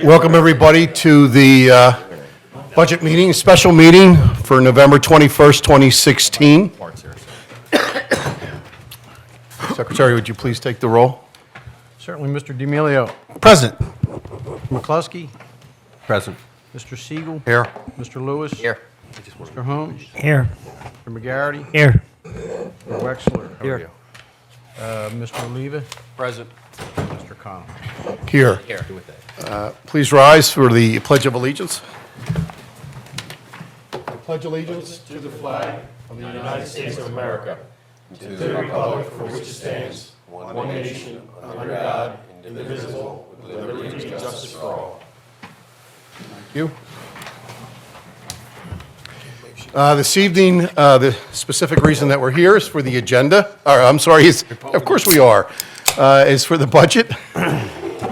Welcome, everybody, to the budget meeting, special meeting for November 21st, 2016. Secretary, would you please take the roll? Certainly, Mr. D'Amelio. Present. McCluskey. Present. Mr. Siegel. Here. Mr. Lewis. Here. Mr. Holmes. Here. Mr. McGarity. Here. Mr. Wexler. Here. Mr. Oliva. Present. Mr. Connell. Here. Here. Please rise for the Pledge of Allegiance. I pledge allegiance to the flag of the United States of America, to the republic for which it stands, one nation, under God, indivisible, with liberty and justice for all. Thank you. This evening, the specific reason that we're here is for the agenda, of course we are, is for the budget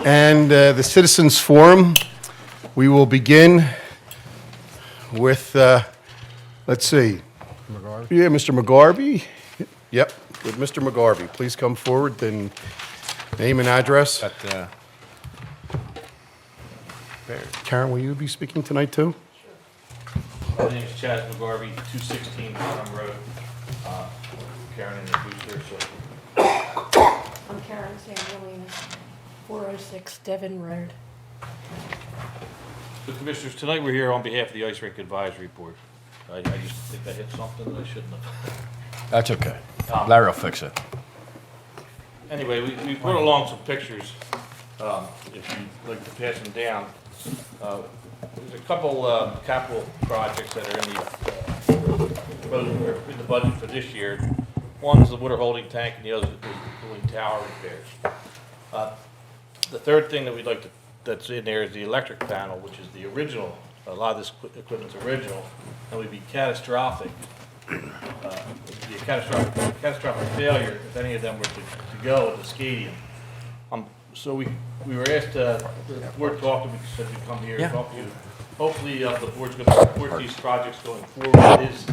and the Citizens Forum. We will begin with, let's see. McGarvey. Yeah, Mr. McGarvey. Yep, with Mr. McGarvey. Please come forward and name and address. Karen, will you be speaking tonight too? My name is Chad McGarvey, 216 Farnham Road. Karen in the booth there, so. I'm Karen Sandrolina, 406 Devon Road. The Commissioners, tonight we're here on behalf of the Ice Rink Advisory Board. I just think I hit something that I shouldn't have. That's okay. Larry will fix it. Anyway, we brought along some pictures, if you'd like to pass them down. There's a couple capital projects that are in the budget for this year. One's the water holding tank, and the other is the cooling tower repairs. The third thing that we'd like to, that's in there, is the electric panel, which is the original. A lot of this equipment's original, and would be catastrophic. Would be a catastrophic failure if any of them were to go at the stadium. So we were asked, the board talked, we said we'd come here and talk to you. Hopefully, the board's going to support these projects going forward. It is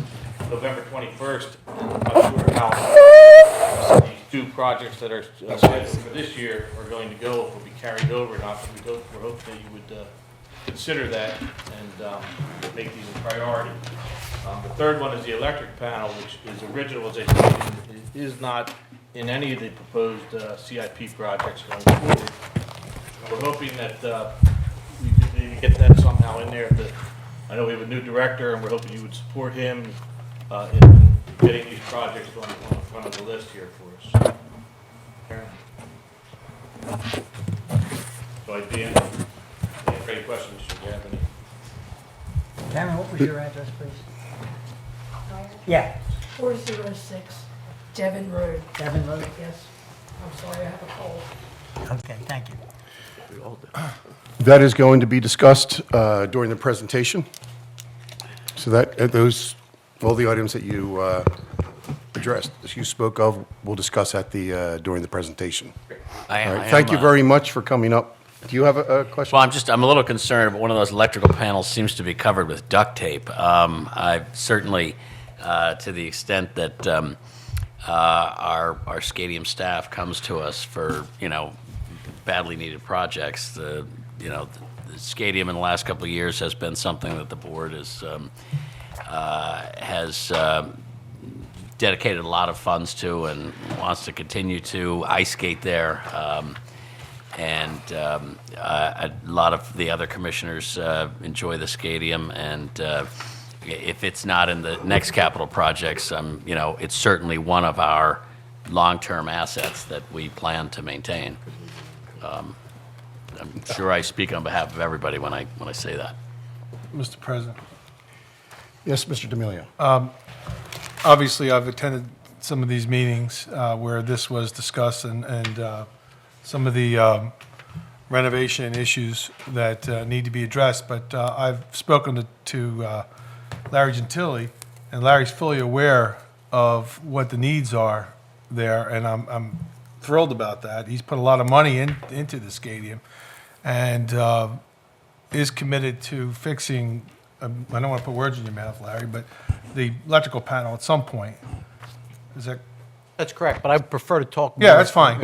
November 21st, and I'm not sure how these two projects that are scheduled for this year are going to go, if will be carried over or not. We're hoping that you would consider that and make these a priority. The third one is the electric panel, which is original, as I said, it is not in any of the proposed CIP projects going forward. We're hoping that we could maybe get that somehow in there. I know we have a new director, and we're hoping you would support him in getting these projects on the front of the list here for us. Karen? So I'd be in for any questions should you have any. Karen, what was your address, please? Yeah, 406 Devon Road. Devon Road. Yes. I'm sorry, I have a cold. Okay, thank you. That is going to be discussed during the presentation. So that all the items that you addressed, that you spoke of, we'll discuss at during the presentation. All right. Thank you very much for coming up. Do you have a question? Well, I'm a little concerned, but one of those electrical panels seems to be covered with duct tape. I've certainly, to the extent that our stadium staff comes to us for, badly needed projects, the stadium in the last couple of years has been something that the board has dedicated a lot of funds to and wants to continue to ice skate there. And a lot of the other commissioners enjoy the stadium, and if it's not in the next capital projects, it's certainly one of our long-term assets that we plan to maintain. I'm sure I speak on behalf of everybody when I say that. Mr. President, Yes, Mr. D'Amelio. obviously I've attended some of these meetings where this was discussed and some of the renovation issues that need to be addressed, but I've spoken to Larry Gentili, and Larry's fully aware of what the needs are there, and I'm thrilled about that. He's put a lot of money into the stadium and is committed to fixing, I don't want to put words in your mouth, Larry, but the electrical panel at some point. Is that That's correct, but I prefer to talk. Yeah, more- that's fine.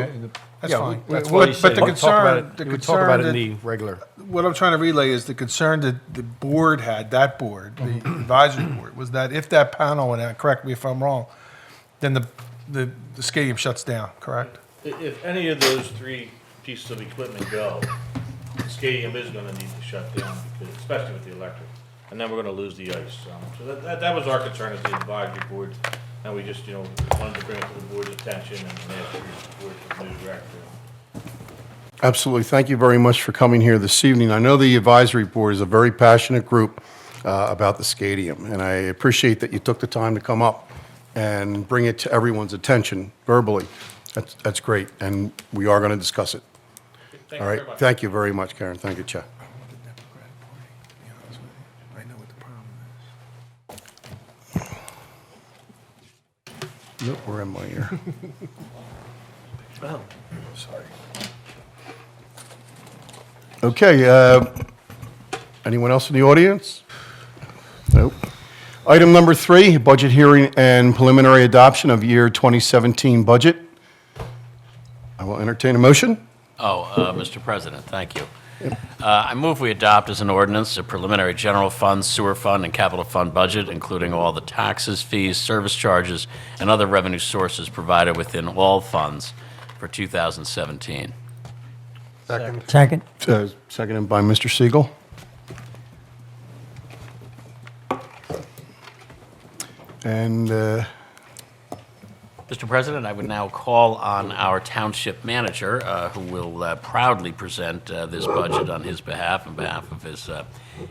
That's Yeah, fine. that's But- what he but said. the We'll talk about concern- it- the we would talk about it concern in the regular. What I'm trying to relay is the concern that the board had, that board, the advisory board, was that if that panel went out, correct me if I'm wrong, then the stadium shuts down, correct? If any of those three pieces of equipment go, the stadium is gonna need to shut down, because, especially with the electric, and then we're gonna lose the ice. So that was our concern as the advisory board, and we just, wanted to bring it to the board's attention and ask for your support for the new director. Absolutely. Thank you very much for coming here this evening. I know the advisory board is a very passionate group about the stadium, and I appreciate that you took the time to come up and bring it to everyone's attention verbally. That's great, and we are going to discuss it. Thank All you right. very much. Thank you very much, Karen. Thank you, Chet. Nope, where am I here? Sorry. Okay, anyone else in the audience? Nope. Item number 3, budget hearing and preliminary adoption of year 2017 budget. I will entertain a motion. Mr. President, thank you. I move we adopt as an ordinance a preliminary general fund, sewer fund, and capital fund budget, including all the taxes, fees, service charges, and other revenue sources provided within all funds for 2017. Second? Seconded by Mr. Siegel. And Mr. President, I would now call on our township manager, who will proudly present this budget on his behalf, on behalf of his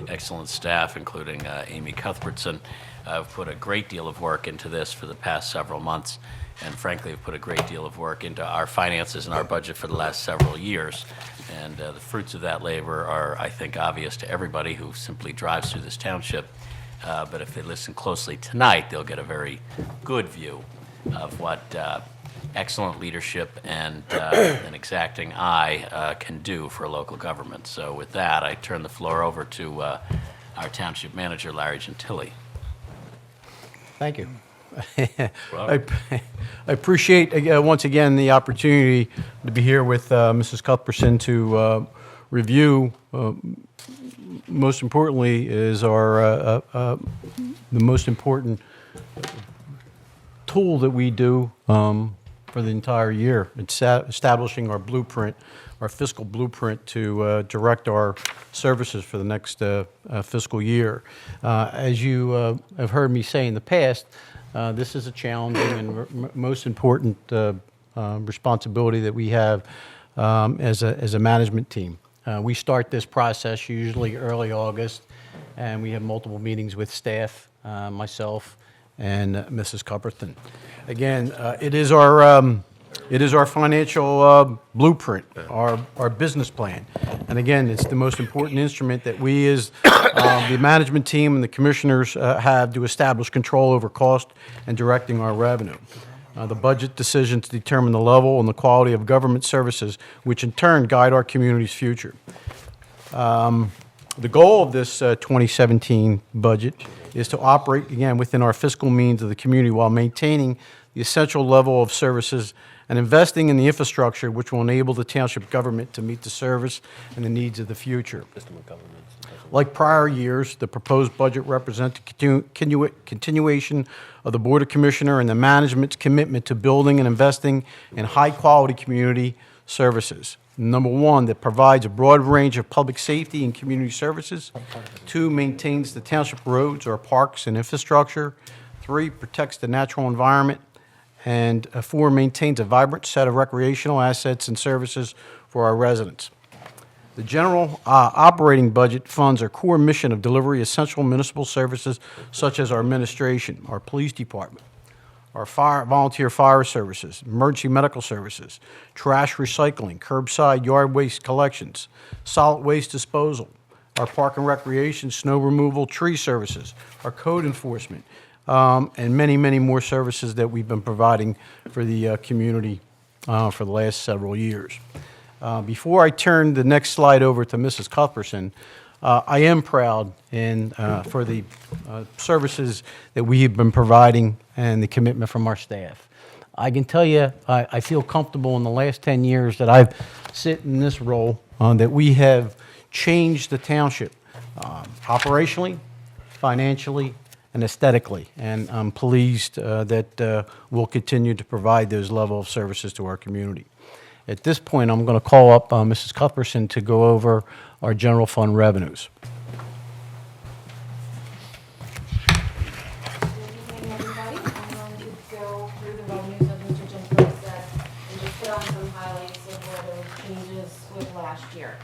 excellent staff, including Amy Cuthbertson. I've put a great deal of work into this for the past several months, and frankly, have put a great deal of work into our finances and our budget for the last several years. And the fruits of that labor are, I think, obvious to everybody who simply drives through this township. But if they listen closely tonight, they'll get a very good view of what excellent leadership and an exacting eye can do for a local government. So with that, I turn the floor over to our township manager, Larry Gentili. Thank you. I appreciate, once again, the opportunity to be here with Mrs. Cuthbertson to review, most importantly, is our the most important tool that we do for the entire year. It's establishing our blueprint, our fiscal blueprint to direct our services for the next fiscal year. As you have heard me say in the past, this is a challenging and most important responsibility that we have as a management team. We start this process usually early August, and we have multiple meetings with staff, myself, and Mrs. Cuthbertson. Again, it is our financial blueprint, our business plan. And again, it's the most important instrument that we as the management team and the commissioners have to establish control over cost and directing our revenue. The budget decisions determine the level and the quality of government services, which in turn guide our community's future. The goal of this 2017 budget is to operate, again, within our fiscal means of the community while maintaining the essential level of services and investing in the infrastructure which will enable the township government to meet the service and the needs of the future. Like prior years, the proposed budget represents a continuation of the Board of Commissioner and the management's commitment to building and investing in high-quality community services. Number one, that provides a broad range of public safety and community services. 2, maintains the township roads or parks and infrastructure. 3, protects the natural environment. And 4, maintains a vibrant set of recreational assets and services for our residents. The general operating budget funds our core mission of delivery essential municipal services such as our administration, our police department, our volunteer fire services, emergency medical services, trash recycling, curbside yard waste collections, solid waste disposal, our park and recreation, snow removal, tree services, our code enforcement, and many, many more services that we've been providing for the community for the last several years. Before I turn the next slide over to Mrs. Cuthbertson, I am proud for the services that we have been providing and the commitment from our staff. I can tell you, I feel comfortable in the last 10 years that I've sit in this role, that we have changed the township operationally, financially, and aesthetically. And I'm pleased that we'll continue to provide those level of services to our community. At this point, I'm going to call up Mrs. Cuthbertson to go over our general fund revenues. Good evening, everybody. I'm going to go through the revenues of Mr. Ginsburg said and just put on some highlights of where those changes with last year.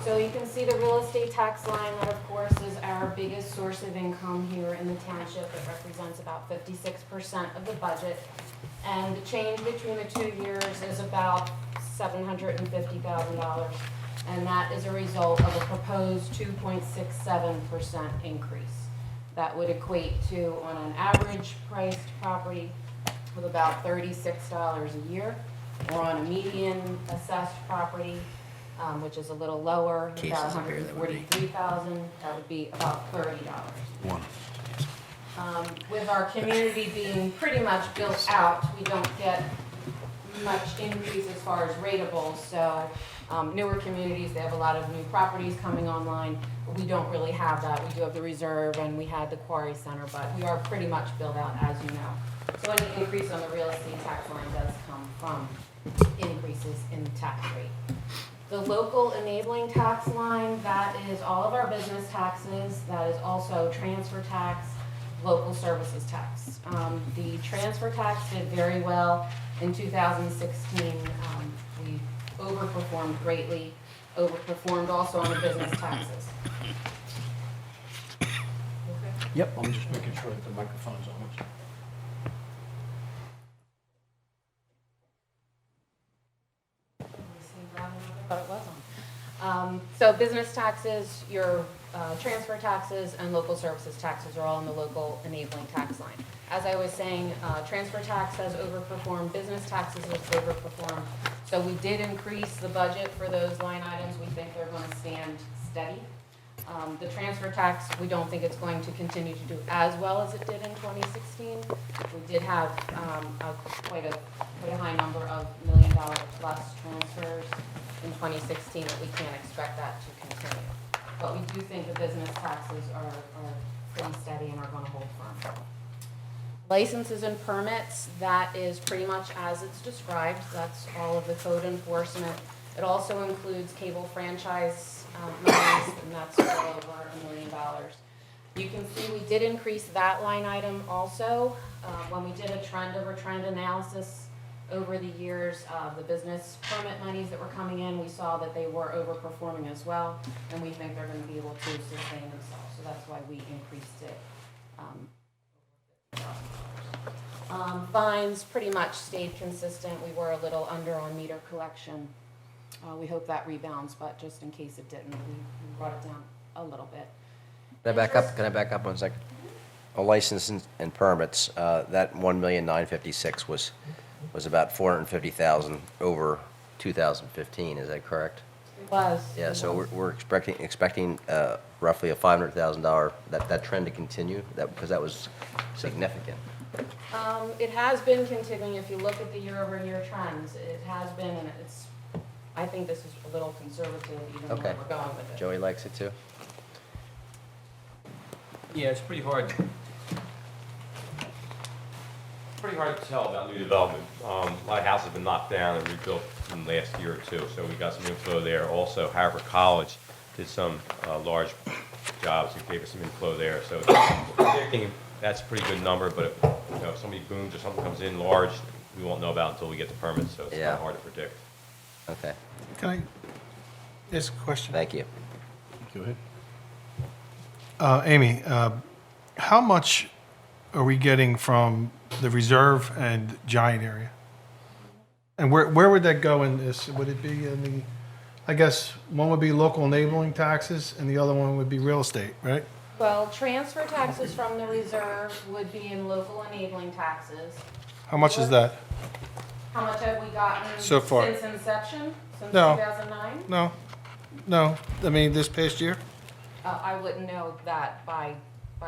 So you can see the real estate tax line, that of course is our biggest source of income here in the township. It represents about 56% of the budget. And the change between the 2 years is about $750,000. And that is a result of a proposed 2.67% increase. That would equate to, on an average priced property, of about $36 a year, or on a median assessed property, which is a little lower, about $143,000, that would be about $30. With our community being pretty much built out, we don't get much increase as far as rateables. So newer communities, they have a lot of new properties coming online. We don't really have that. We do have the reserve and we had the quarry center, but we are pretty much built out, as you know. So any increase on the real estate tax line does come from increases in the tax rate. The local enabling tax line, that is all of our business taxes. That is also transfer tax, local services tax. The transfer tax did very well in 2016. We overperformed greatly, overperformed also on the business taxes. Yep, I'm just making sure that the microphone's on. But it was on. So business taxes, your transfer taxes, and local services taxes are all in the local enabling tax line. As I was saying, transfer tax has overperformed, business taxes has overperformed. So we did increase the budget for those line items. We think they're going to stand steady. The transfer tax, we don't think it's going to continue to do as well as it did in 2016. We did have quite a high number of $1 million plus transfers in 2016, but we can't expect that to continue. But we do think the business taxes are pretty steady and are going to hold firm. Licenses and permits, that is pretty much as it's described. That's all of the code enforcement. It also includes cable franchise monies, and that's well over $1 million. You can see we did increase that line item also. When we did a trend over trend analysis over the years, the business permit monies that were coming in, we saw that they were overperforming as well, and we think they're going to be able to sustain themselves. So that's why we increased it. Fines pretty much stayed consistent. We were a little under on meter collection. We hope that rebounds, but just in case it didn't, we brought it down a little bit. Can I back up 1 second? On licenses and permits, that $1,956,000 was about $450,000 over 2015. Is that correct? It was. Yeah. So we're expecting roughly a $500,000 that trend to continue. Because that was significant. It has been continuing. If you look at the year-over-year trends, it has been, and it's. I think this is a little conservative, even though we're going with it. Joey likes it too. Yeah, it's pretty hard. Pretty hard to tell about new development. A lot of houses have been knocked down and rebuilt in the last year or two, so we got some inflow there. Also, Haverford College did some large jobs and gave us some inflow there. So predicting that's a pretty good number, but if somebody booms or something comes in large, we won't know about until we get the permits, so it's kind of hard to predict. Okay. Can I ask a question? Thank you. Go ahead. Amy, how much are we getting from the reserve and giant area? And where would that go in this? Would it be in the, I guess, one would be local enabling taxes and the other one would be real estate, right? Well, transfer taxes from the reserve would be in local enabling taxes. How much is that? How much have we gotten So far? since inception, since No. 2009? No. I mean, this past year? I wouldn't know that by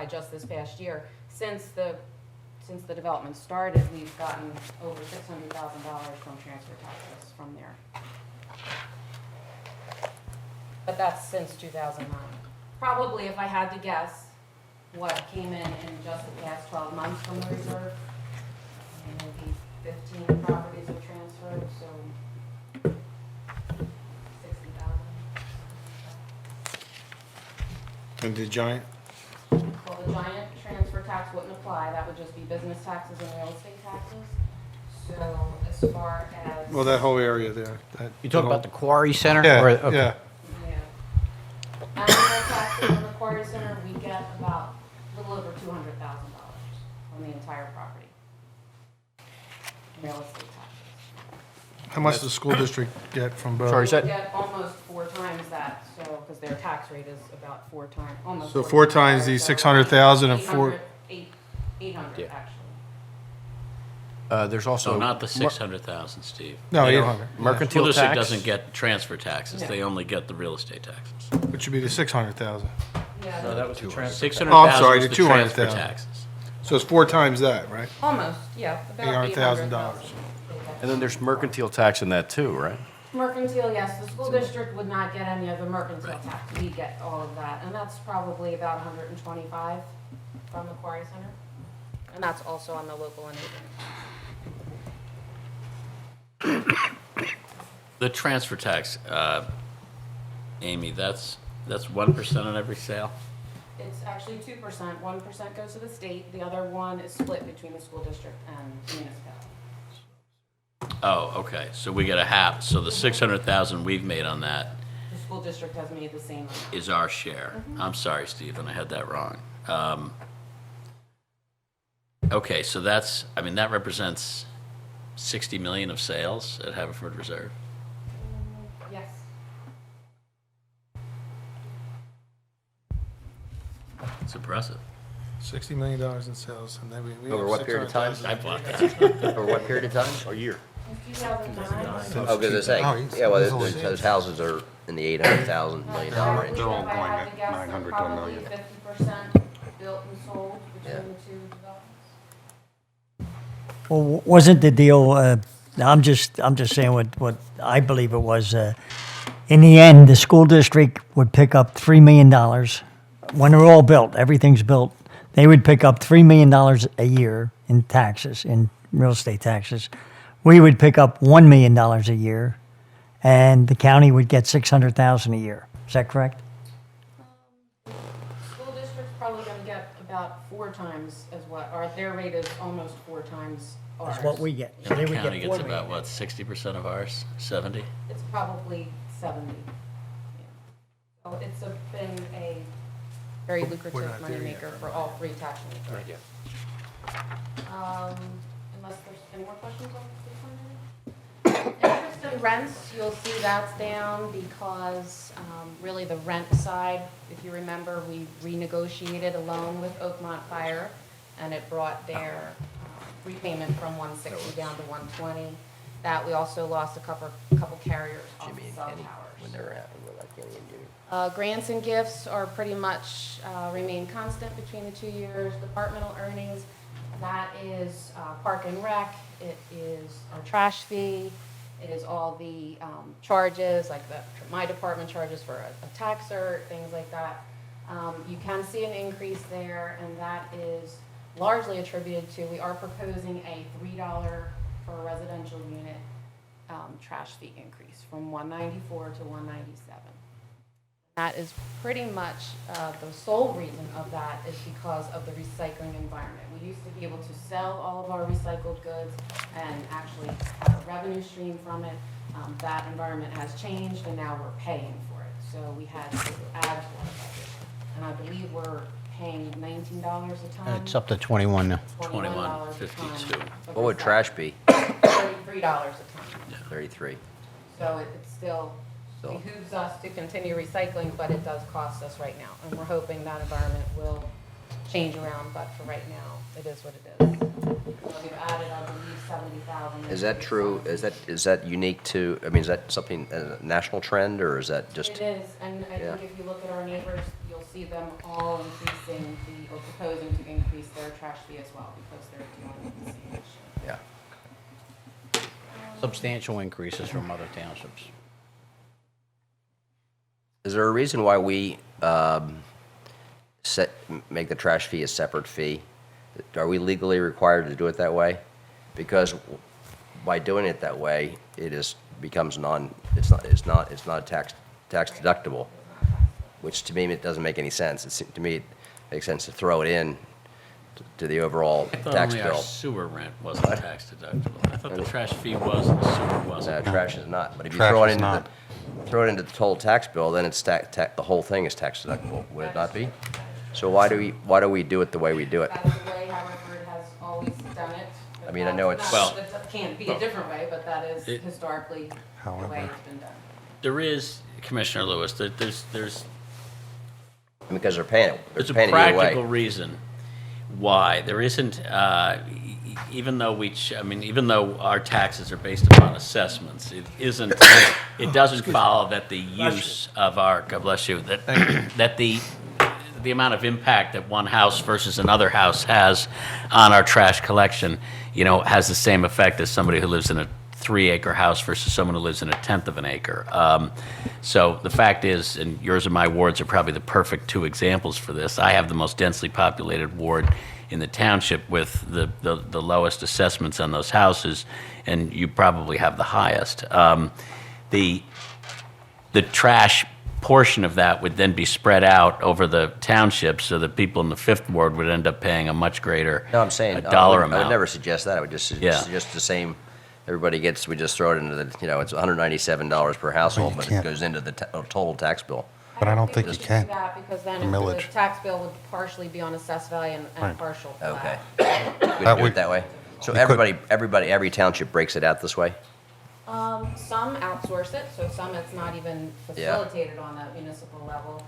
just this past year. Since the since the development started, we've gotten over $600,000 from transfer taxes from there. But that's since 2009. Probably, if I had to guess, what came in just the past 12 months from the reserve, maybe 15 properties were transferred, so 60,000. And the giant? Well, the giant transfer tax wouldn't apply, that would just be business taxes and real estate taxes. So as far as. Well, that whole area there. You talking about the Quarry Center? Yeah, Or- okay. yeah. Yeah. Annual taxes on the Quarry Center, we get about a little over $200,000 on the entire property. Real estate taxes. How much does the school district get from both? Sorry, is that- We get almost 4 times that, so, because their tax rate is about 4 times, almost. So 4 times the so 600,000 and 4. 800, actually. There's So also. not the 600,000, Steve. No, They don't- 800. School Mercantile district tax. doesn't get transfer taxes, Yeah. they only get the real estate taxes. Which would be the 600,000. Yeah, No, that was the transfer. 600,000 sorry, is the the transfer 200,000. taxes. So it's 4 times that, right? almost, yeah, about $800,000. $800,000. And then there's mercantile tax in that too, right? Mercantile, yes, the school district would not get any of the mercantile tax, we get all of that, and that's probably about 125 from the Quarry Center. And that's also on the local enabling. The transfer tax, Amy, that's 1% on every sale? It's actually 2%, 1% goes to the state, the other one is split between the school district and municipality. Oh, okay, so we get a half, so the 600,000 we've made on that The school district has made the same amount. is our share. I'm sorry, Stephen, I had that wrong. Okay, so that's, I mean, that represents 60 million of sales at Haverford Reserve. Yes. It's impressive. $60 million in sales, and then we Over have what period of time? 600,000. I bought that. Over what period of time? A year. In 2009. Oh, because I Oh, say, he's- yeah, well, he's only- those houses are in the $800,000 million range. They're all going at 900 to a million. 50% built and sold between Yeah. the two developments. Well, wasn't the deal, I'm just saying what I believe it was, in the end, the school district would pick up $3 million. When they're all built, everything's built, they would pick up $3 million a year in taxes, in real estate taxes. We would pick up $1 million a year, and the county would get $600,000 a year. Is that correct? School district's probably gonna get about 4 times as what, or their rate is almost 4 times ours. That's what we get. So they And the would county get gets $4 million. about, what, 60% of ours, 70? It's probably 70. Yeah. So it's been a very lucrative not there yet. moneymaker for all 3 tax rate. Unless there's any more questions on this one? Interest and rents, you'll see that's down because really the rent side, if you remember, we renegotiated a loan with Oakmont Fire, and it brought their repayment from 160 down to 120. That we also lost a couple carriers off Jimmy and cell Kenny, when towers. they're out, when they're like Kenny and Jimmy. Grants and gifts are pretty much remain constant between the 2 years. Departmental earnings, that is park and rec, it is our trash fee, it is all the charges, like my department charges for a tax cert, things like that. You can see an increase there, and that is largely attributed to, we are proposing a $3 for a residential unit trash fee increase from $194 to $197. That is pretty much the sole reason of that is because of the recycling environment. We used to be able to sell all of our recycled goods and actually have a revenue stream from it. That environment has changed, and now we're paying for it. So we had to add to our budget. And I believe we're paying $19 a ton. It's up to 21 now. $21 a ton 21.52. of What would recycling. trash be? $33 a ton. 33. So it's still behooves us to continue recycling, but it does cost us right now. And we're hoping that environment will change around, but for right now, it is what it is. So we've added, I believe, 70,000. Is that true? Is that unique to, I mean, is that something, a national trend, or is that just? It is, and I Yeah. think if you look at our neighbors, you'll see them all increasing or proposing to increase their trash fee as well, because they're dealing with the same issue. Yeah. Substantial increases from other townships. Is there a reason why we make the trash fee a separate fee? Are we legally required to do it that way? Because by doing it that way, becomes it's not tax deductible, which to me, it doesn't make any sense. To me, it makes sense to throw it in to the overall I thought tax only our bill. sewer rent wasn't tax deductible. I thought the trash fee was and the sewer wasn't. Trash is not, but if you Trash throw it is into not. throw it into the total tax bill, then it's the whole thing is tax deductible, would it not be? So why do we do it the way we do it? That's the way Haverford has always done it. I mean, I know it's- Well, it can't be a different way, but that is It- historically the way However. it's been done. There is, Commissioner Lewis, there's Because they're paying it. There's a They're paying it either practical way. reason why there isn't, even though even though our taxes are based upon assessments, it doesn't follow that the use of our, God bless you, that the amount of impact that one house versus another house has on our trash collection, has the same effect as somebody who lives in a 3-acre house versus someone who lives in 1/10 of an acre. So the fact is, and yours and my wards are probably the perfect two examples for this. I have the most densely populated ward in the township with the lowest assessments on those houses, and you probably have the highest. The trash portion of that would then be spread out over the township, so that people in the 5th ward would end up paying a much greater No, I'm saying, dollar I amount. would never suggest that. I would just Yeah. suggest the same, we just throw it into it's $197 per household, but it can't. goes into the total tax bill. But I don't think you we should can. do that, because then The the millage. tax bill would partially be on assessed value and Right. partial Okay. flat. We That could do it would- that way? So you could- every township breaks it out this way? Some outsource it, so some it's not even Yeah. facilitated on that municipal level.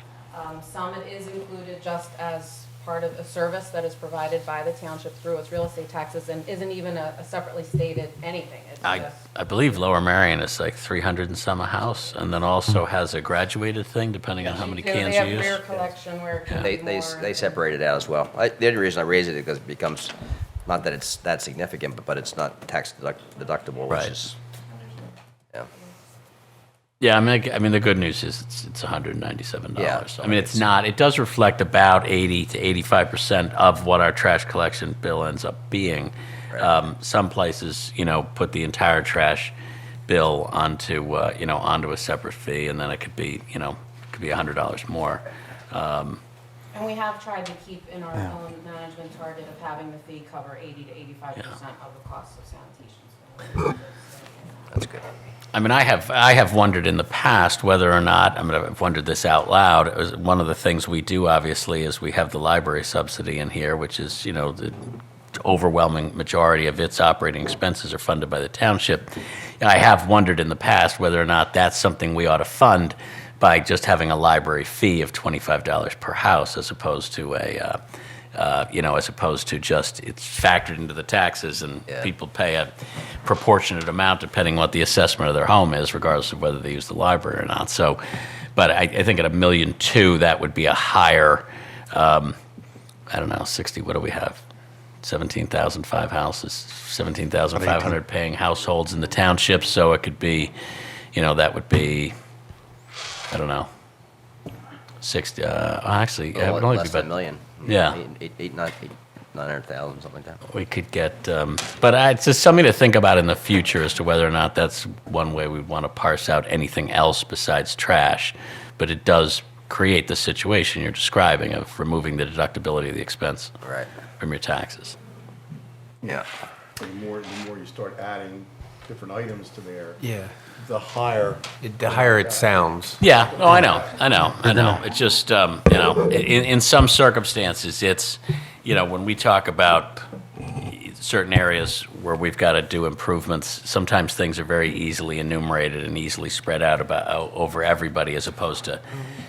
Some it is included just as part of a service that is provided by the township through its real estate taxes and isn't even a separately stated anything. It's just, I believe Lower Marion is like 300 and some a house, and then also has a graduated thing, depending on how many they cans have you rear use. collection where it can They, be they, more. they separate it out as well. The only reason I raise it is because it becomes, not that it's that significant, but it's not tax deductible, which Right. is, yeah. Yeah, I mean, the good news is it's $197. Yeah, I mean, it's not, it does reflect about 80 to 85% of what our trash collection bill ends up being. Right. Some places, put the entire trash bill onto a separate fee, and then it could be $100 more. And we have tried to keep in our own management target of having the fee cover 80 to 85% of the cost of sanitation. That's good. I mean, I have wondered in the past whether or not, I've wondered this out loud. It was one of the things we do, obviously, is we have the library subsidy in here, which is, the overwhelming majority of its operating expenses are funded by the township. I have wondered in the past whether or not that's something we ought to fund by just having a library fee of $25 per house, as opposed to just it's factored into the taxes, and Yeah. people pay a proportionate amount depending what the assessment of their home is, regardless of whether they use the library or not. So, but I think at $1.2 million, that would be a higher, 60, what do we have? 17,005 houses, 17,500 paying households in the township, so it could be, that would be, 60, actually, yeah, it would only be Less than a about, million. Yeah. 900,000, something like that. we could get, but it's just something to think about in the future as to whether or not that's one way we want to parse out anything else besides trash. But it does create the situation you're describing of removing the deductibility of the expense Right. from your taxes. Yeah. The more you start adding different items to there, Yeah. the higher. The higher it sounds. Yeah, oh, I know. It's just, in some circumstances, it's, when we talk about certain areas where we've got to do improvements, sometimes things are very easily enumerated and easily spread out over everybody, as opposed to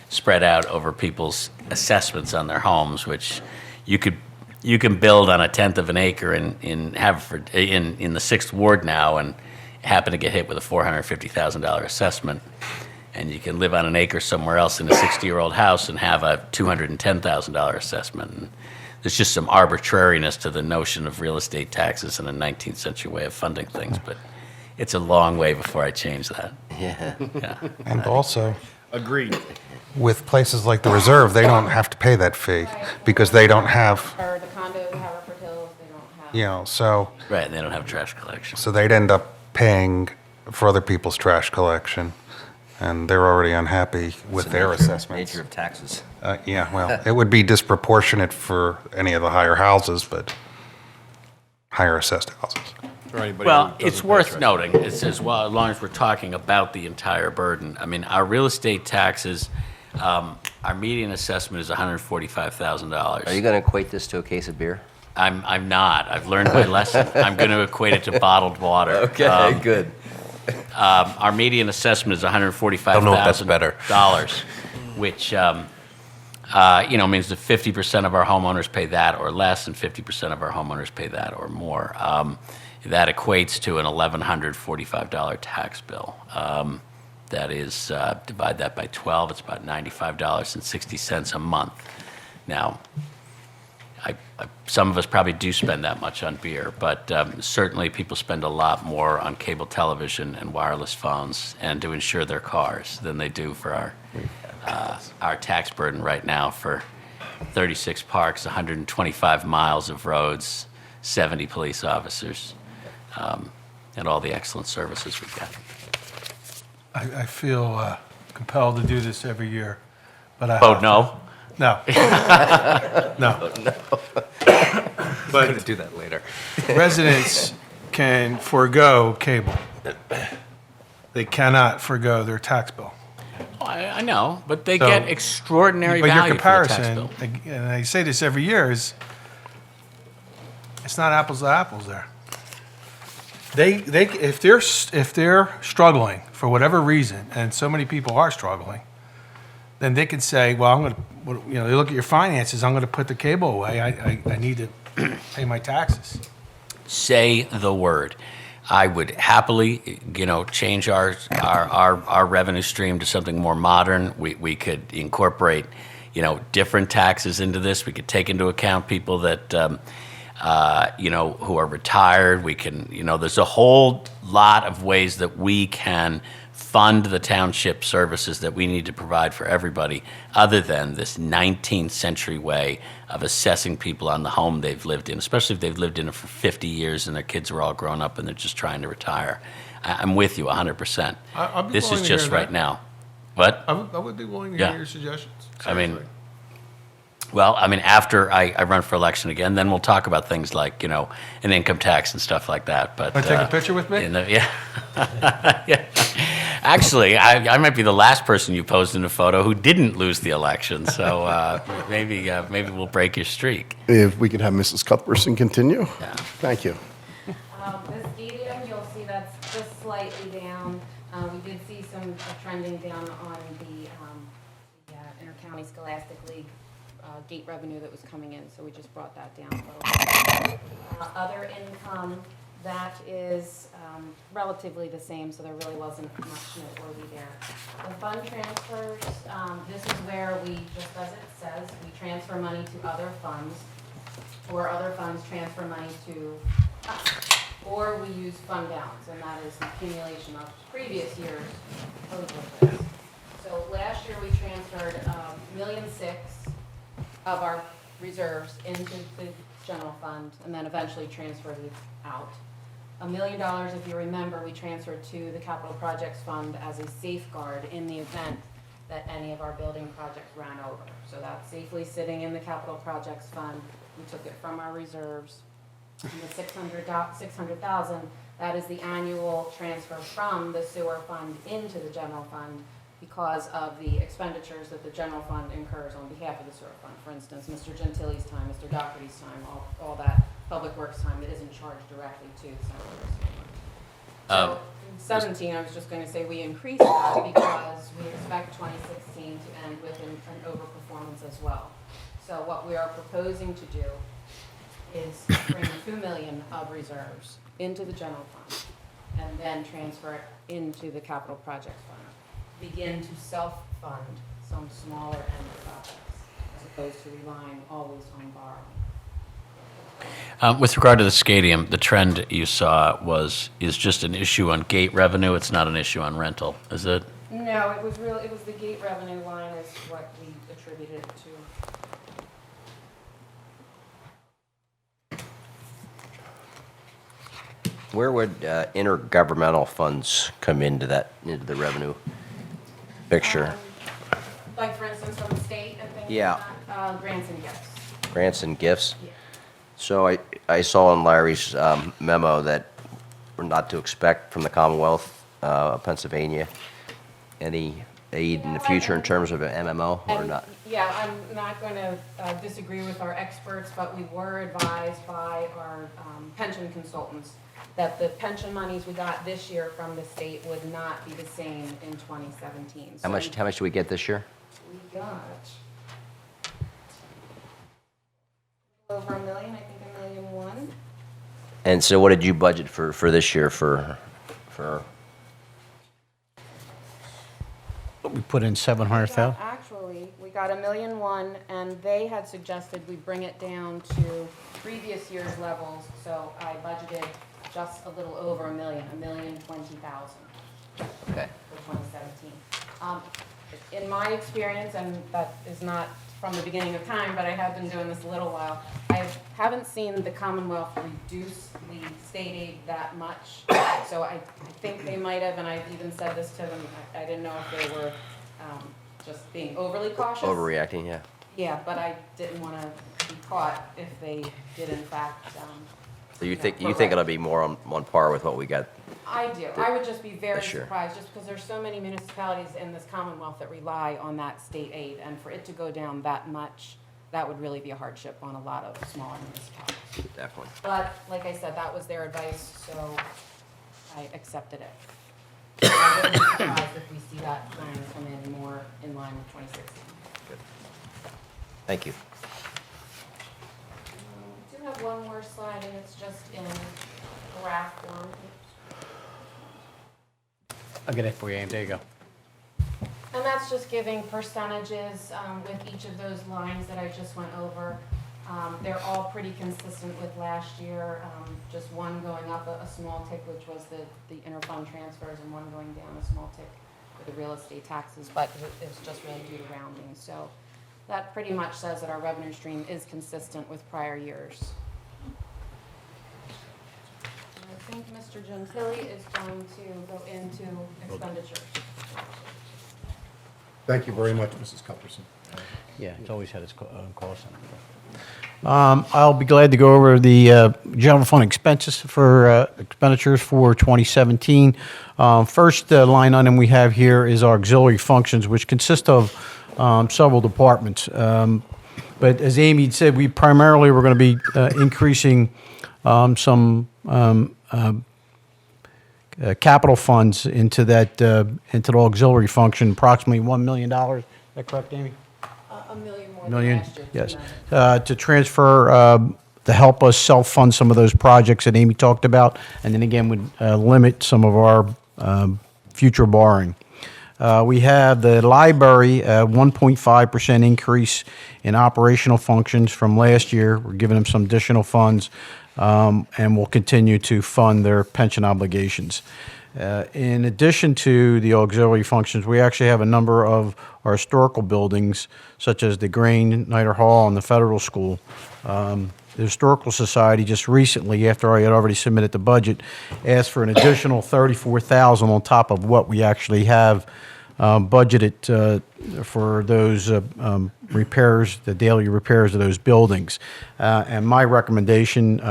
spread out over people's assessments on their homes, which, you can build on a tenth of an acre in Haverford, in the 6th Ward now, and happen to get hit with a $450,000 assessment. And you can live on an acre somewhere else in a 60-year-old house and have a $210,000 assessment. And there's just some arbitrariness to the notion of real estate taxes and a 19th century way of funding things, but it's a long way before I change that. Yeah. Yeah. And also, Agreed. with places like the Reserve, they don't have to pay that fee because they don't have, Or the condos, Haverford Hills, they don't have. you know, so Right, and they don't have trash collection. they'd end up paying for other people's trash collection, and they're already unhappy with their assessments. Nature of taxes. Yeah, well, it would be disproportionate for any of the higher houses, but higher assessed houses. Well, it's worth noting, it's as well, as long as we're talking about the entire burden. I mean, our real estate taxes, our median assessment is $145,000. Are you going to equate this to a case of beer? I'm not. I've learned my lesson. I'm going to equate it to bottled water. Okay, good. Our median assessment is $145,000. Don't know if that's better. Which, means that 50% of our homeowners pay that or less, and 50% of our homeowners pay that or more. That equates to an $1,145 tax bill. That is, divide that by 12, it's about $95.60 a month. Now, some of us probably do spend that much on beer, but certainly people spend a lot more on cable television and wireless phones and to insure their cars than they do for our tax burden right now for 36 parks, 125 miles of roads, 70 police officers, and all the excellent services we get. I feel compelled to do this every year, but I Vote have no? No. No. Going to do that later. Residents can forego cable. They cannot forego their tax bill. Oh, I know, but they So- get extraordinary But your value for the tax comparison, bill. and I say this every year, is it's not apples to apples there. If they're struggling for whatever reason, and so many people are struggling, then they could say, well, I'm going to, they look at your finances, I'm going to put the cable away. I need to pay my taxes. Say the word. I would happily, change our revenue stream to something more modern. We could incorporate, different taxes into this. We could take into account people that, who are retired. We can, there's a whole lot of ways that we can fund the township services that we need to provide for everybody, other than this 19th century way of assessing people on the home they've lived in, especially if they've lived in it for 50 years and their kids are all grown up and they're just trying to retire. I'm with you 100%. I'd be This is willing to just hear right that. now. What? I would be willing to Yeah. hear your suggestions. I mean, seriously. After I run for election again, then we'll talk about things like, an income tax and stuff like that. But Want to take a picture with me? yeah. Yeah. Actually, I might be the last person you posed in a photo who didn't lose the election. So maybe we'll break your streak. If we could have Mrs. Cuthbertson continue? Yeah. Thank you. The stadium, you'll see that's just slightly down. We did see some trending down on the Intercounty Scholastic League gate revenue that was coming in, so we just brought that down a little bit. Other income, that is relatively the same, so there really wasn't much noteworthy there. The fund transfers, this is where we, just as it says, we transfer money to other funds, or other funds transfer money to us, or we use fund balance, and that is the accumulation of previous years' overlays. So last year, we transferred $1.6 million of our reserves into the general fund, and then eventually transferred it out. $1 million, if you remember, we transferred to the capital projects fund as a safeguard in the event that any of our building projects ran over. So that's safely sitting in the capital projects fund. We took it from our reserves. And the $600,000, that is the annual transfer from the sewer fund into the general fund because of the expenditures that the general fund incurs on behalf of the sewer fund. For instance, Mr. Gentili's time, Mr. Doherty's time, all that public works time that isn't charged directly to the central sewer fund. So in 17, I was just going to say we increased that because we expect 2016 to end with an overperformance as well. So what we are proposing to do is bring 2 million of reserves into the general fund and then transfer it into the capital project fund. Begin to self-fund some smaller end projects as opposed to relying always on borrowing. With regard to the stadium, the trend you saw is just an issue on gate revenue. It's not an issue on rental, is it? No, it was the gate revenue line is what we attributed it to. Where would intergovernmental funds come into into the revenue picture? Like, for instance, from the state and things Yeah. like that, grants and gifts. Grants and gifts? Yeah. So I saw in Larry's memo that we're not to expect from the Commonwealth of Pennsylvania any aid in the future in terms of an MMO or And, not? yeah, I'm not going to disagree with our experts, but we were advised by our pension consultants that the pension monies we got this year from the state would not be the same in 2017. How much do we get this year? We got over $1 million, I think $1.1 million. And so what did you budget for this year for We put in 700,000. Actually, we got $1.1 million, and they had suggested we bring it down to previous year's levels, so I budgeted just a little over $1 million, $1,020,000 Okay. for 2017. In my experience, and that is not from the beginning of time, but I have been doing this a little while, I haven't seen the Commonwealth reduce the state aid that much. So I think they might have, and I even said this to them, I didn't know if they were just being overly cautious. Overreacting, yeah. Yeah, but I didn't want to be caught if they did in fact. So you think it'll be more on par with what we got? I do. I would just be very Sure. surprised, just because there's so many municipalities in this Commonwealth that rely on that state aid, and for it to go down that much, that would really be a hardship on a lot of smaller municipalities. Definitely. But, like I said, that was their advice, so I accepted it. I wouldn't be surprised if we see that plan come in more in line with 2016. Good. Thank you. I do have one more slide, and it's just in graph form. I'll get it for you, Ann. There you go. And that's just giving percentages with each of those lines that I just went over. They're all pretty consistent with last year, just one going up a small tick, which was the interfund transfers, and one going down a small tick for the real estate taxes, but it's just really due to rounding. So that pretty much says that our revenue stream is consistent with prior years. And I think Mr. Gentili is going to go into expenditures. Thank you very much, Mrs. Cuthbertson. Yeah, it's always had its own cost. I'll be glad to go over the general fund expenses for expenditures for 2017. First line item we have here is our auxiliary functions, which consist of several departments. But as Amy said, we primarily were going to be increasing some capital funds into that into the auxiliary function, approximately $1 million. Is that correct, Amy? $1 million more Million, than last year. yes. To transfer, to help us self-fund some of those projects that Amy talked about, and then again would limit some of our future borrowing. We have the library, 1.5% increase in operational functions from last year. We're giving them some additional funds, and we'll continue to fund their pension obligations. In addition to the auxiliary functions, we actually have a number of our historical buildings, such as the Grain, Niter Hall, and the Federal School. The Historical Society just recently, after I had already submitted the budget, asked for an additional $34,000 on top of what we actually have budgeted for those repairs, the daily repairs of those buildings. And my recommendation,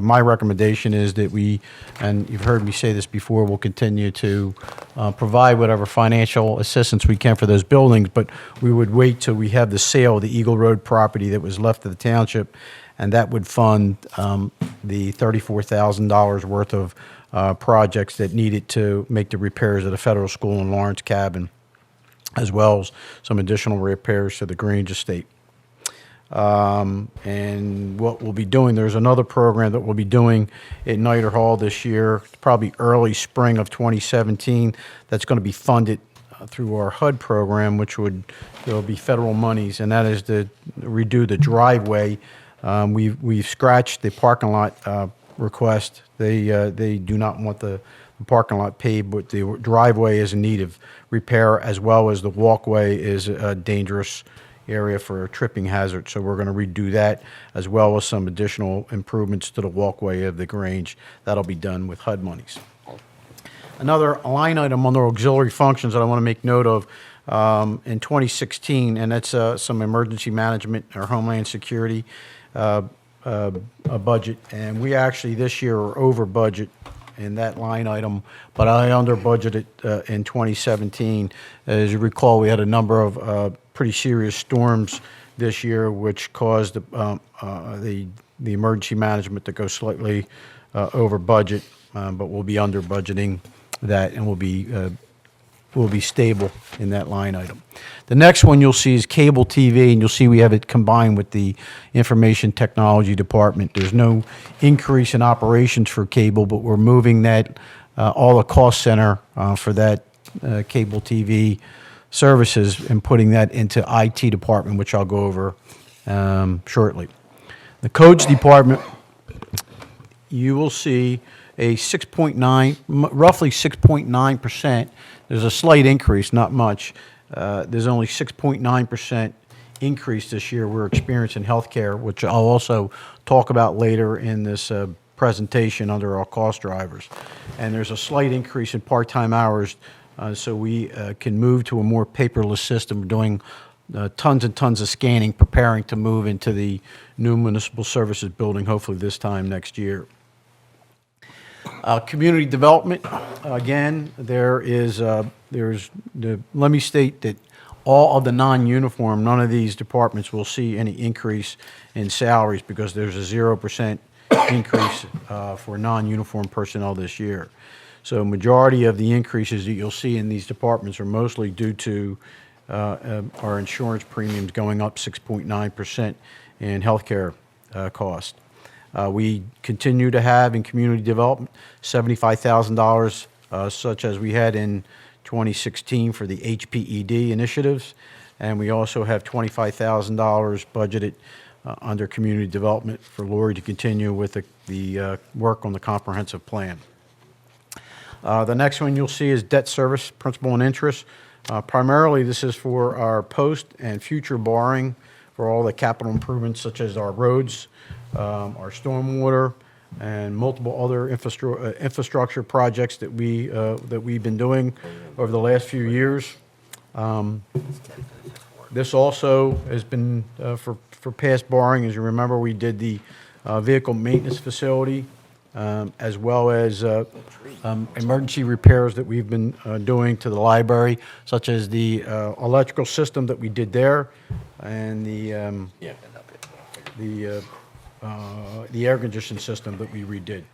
my recommendation is that we, and you've heard me say this before, we'll continue to provide whatever financial assistance we can for those buildings, but we would wait till we have the sale of the Eagle Road property that was left to the township, and that would fund the $34,000 worth of projects that needed to make the repairs of the Federal School and Lawrence Cabin, as well as some additional repairs to the Grange Estate. And what we'll be doing, there's another program that we'll be doing at Nider Hall this year, probably early spring of 2017, that's going to be funded through our HUD program, which there'll be federal monies, and that is to redo the driveway. We've scratched the parking lot request. They do not want the parking lot paved, but the driveway is in need of repair, as well as the walkway is a dangerous area for a tripping hazard. So we're going to redo that, as well as some additional improvements to the walkway of the Grange. That'll be done with HUD monies. Another line item under auxiliary functions that I want to make note of in 2016, and that's some emergency management or homeland security budget. And we actually this year are over budget in that line item, but I under budgeted in 2017. As you recall, we had a number of pretty serious storms this year, which caused the emergency management to go slightly over budget, but we'll be under budgeting that, and we'll be stable in that line item. The next one you'll see is cable TV, and you'll see we have it combined with the information technology department. There's no increase in operations for cable, but we're moving that all the cost center for that cable TV services and putting that into IT department, which I'll go over shortly. The codes department, you will see a 6.9, roughly 6.9%. There's a slight increase, not much. There's only 6.9% increase this year we're experiencing healthcare, which I'll also talk about later in this presentation under our cost drivers. And there's a slight increase in part-time hours, so we can move to a more paperless system, doing tons and tons of scanning, preparing to move into the new municipal services building, hopefully this time next year. Community development, again, there's let me state that all of the non-uniform, none of these departments will see any increase in salaries because there's a 0% increase for non-uniform personnel this year. So majority of the increases that you'll see in these departments are mostly due to our insurance premiums going up 6.9% in healthcare cost. We continue to have in community development $75,000 such as we had in 2016 for the HPED initiatives, and we also have $25,000 budgeted under community development for Lori to continue with the work on the comprehensive plan. The next one you'll see is debt service, principal and interest. Primarily this is for our post and future borrowing for all the capital improvements such as our roads, our stormwater, and multiple other infrastructure projects that we've been doing over the last few years. This also has been for past borrowing. As you remember, we did the vehicle maintenance facility, as well as emergency repairs that we've been doing to the library, such as the electrical system that we did there, and the air conditioning system that we redid.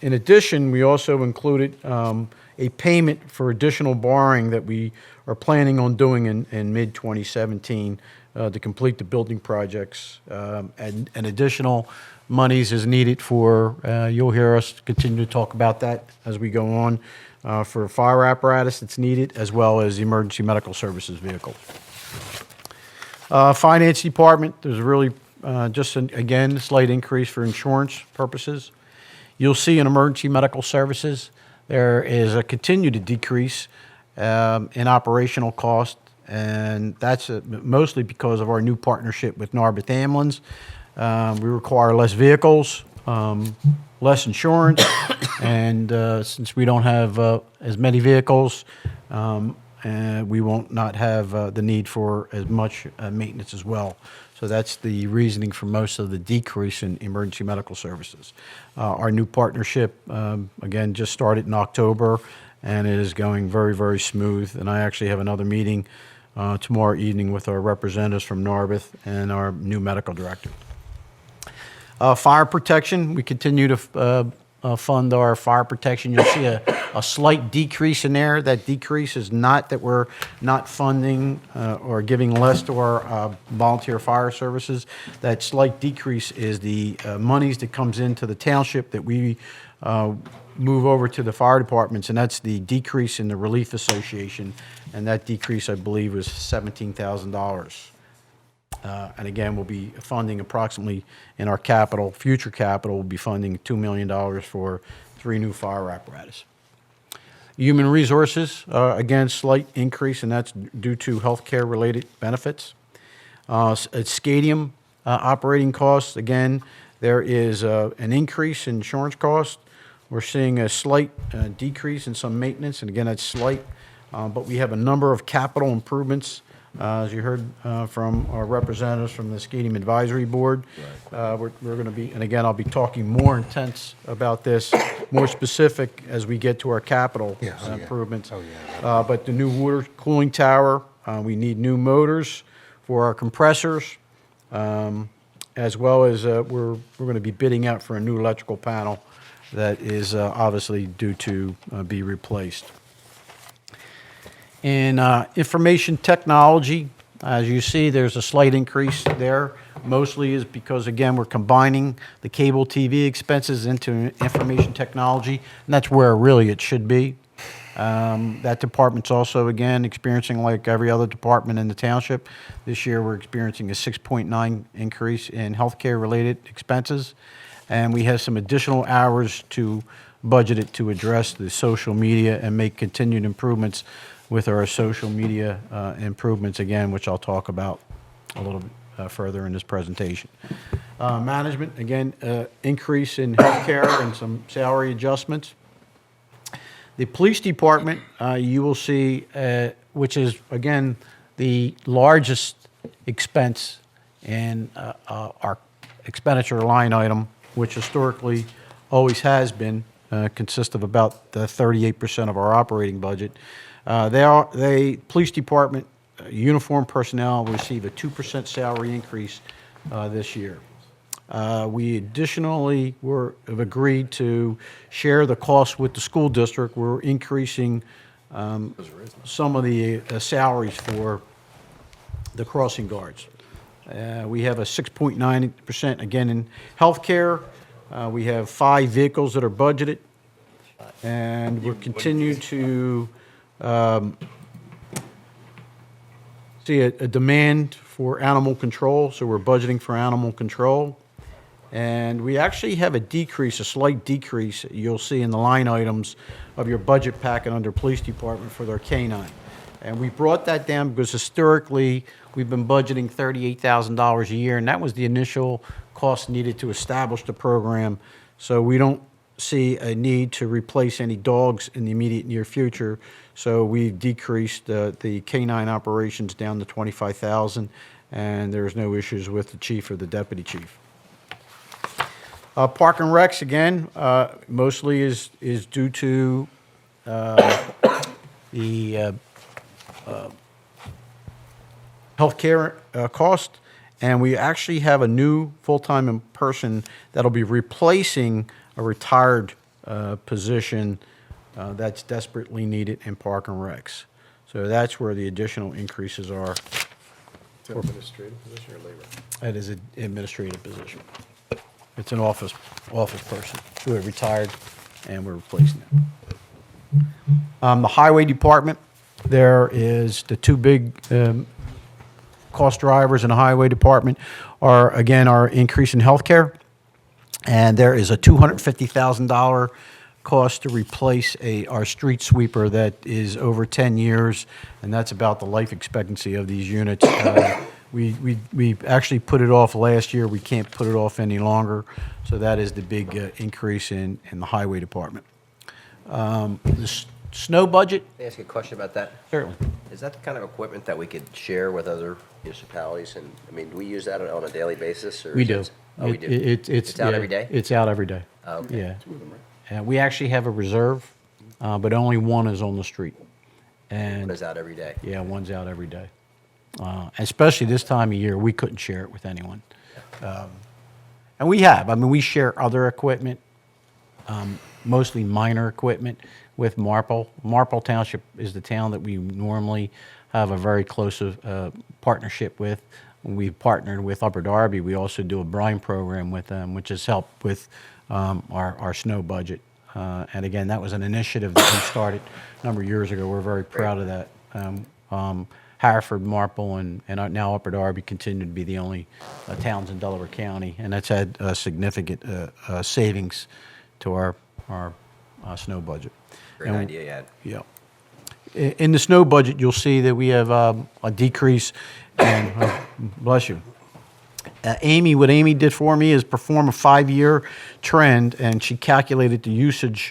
In addition, we also included a payment for additional borrowing that we are planning on doing in mid-2017 to complete the building projects. And additional monies is needed for, you'll hear us continue to talk about that as we go on, for fire apparatus that's needed, as well as the emergency medical services vehicle. Finance department, there's really again, a slight increase for insurance purposes. You'll see in emergency medical services, there is a continued decrease in operational cost, and that's mostly because of our new partnership with Narberth Ambulance. We require less vehicles, less insurance, and since we don't have as many vehicles, we won't not have the need for as much maintenance as well. So that's the reasoning for most of the decrease in emergency medical services. Our new partnership, again, just started in October, and it is going very, very smooth. And I actually have another meeting tomorrow evening with our representatives from Narberth and our new medical director. Fire protection, we continue to fund our fire protection. You'll see a slight decrease in there. That decrease is not that we're not funding or giving less to our volunteer fire services. That slight decrease is the monies that comes into the township that we move over to the fire departments, and that's the decrease in the Relief Association, and that decrease, I believe, was $17,000. And again, we'll be funding approximately in our capital, future capital, we'll be funding $2 million for 3 new fire apparatus. Human resources, again, slight increase, and that's due to healthcare-related benefits. Stadium operating costs, again, there is an increase in insurance costs. We're seeing a slight decrease in some maintenance, and again, that's slight, but we have a number of capital improvements. As you heard from our representatives from the Stadium Advisory Board, we're going to be, and again, I'll be talking more intense about this, more specific as we get to our capital improvements. But the new water cooling tower, we need new motors for our compressors, as well as we're going to be bidding out for a new electrical panel that is obviously due to be replaced. In information technology, as you see, there's a slight increase there. Mostly is because, again, we're combining the cable TV expenses into information technology, and that's where really it should be. That department's also, again, experiencing, like every other department in the township, this year we're experiencing a 6.9 increase in healthcare-related expenses, and we have some additional hours to budget it to address the social media and make continued improvements with our social media improvements, again, which I'll talk about a little bit further in this presentation. Management, again, increase in healthcare and some salary adjustments. The police department, you will see, which is, again, the largest expense in our expenditure line item, which historically always has been, consists of about 38% of our operating budget. Police department uniform personnel receive a 2% salary increase this year. We additionally have agreed to share the cost with the school district. We're increasing some of the salaries for the crossing guards. We have a 6.9% again in healthcare. We have 5 vehicles that are budgeted, and we're continuing to see a demand for animal control, so we're budgeting for animal control. And we actually have a decrease, a slight decrease, you'll see in the line items of your budget packet under police department for their canine. And we brought that down because historically, we've been budgeting $38,000 a year, and that was the initial cost needed to establish the program. So we don't see a need to replace any dogs in the immediate near future. So we've decreased the canine operations down to $25,000, and there's no issues with the chief or the deputy chief. Park and Recs, again, mostly is due to the healthcare cost, and we actually have a new full-time person that'll be replacing a retired position that's desperately needed in Park and Recs. So that's where the additional increases are. Is that administrative position or labor? That is an administrative position. It's an office person who had retired, and we're replacing them. The highway department, there is the 2 big cost drivers in the highway department are, again, our increase in healthcare, and there is a $250,000 cost to replace our street sweeper that is over 10 years, and that's about the life expectancy of these units. We actually put it off last year. We can't put it off any longer, so that is the big increase in the highway department. The snow budget? Can I ask you a question about that? Certainly. Is that the kind of equipment that we could share with other municipalities? And, I mean, do we use that on a daily basis? Or We is do. it- Oh, we do? It's out yeah, every day? It's out every day. Oh, okay. Yeah. And we actually have a reserve, but only one is on the street. And One is out every day? yeah, one's out every day. Especially this time of year, we couldn't share it with anyone. And we have. I mean, we share other equipment, mostly minor equipment with Marple. Marple Township is the town that we normally have a very close partnership with. We've partnered with Upper Darby. We also do a brine program with them, which has helped with our snow budget. And again, that was an initiative that we started a number of years ago. We're very proud of that. Haverford, Marple, and now Upper Darby continue to be the only towns in Delaware County, and that's had significant savings to our snow budget. Great And- idea, Ed. Yeah. In the snow budget, you'll see that we have a decrease, and, bless you. Amy, what Amy did for me is perform a 5-year trend, and she calculated the usage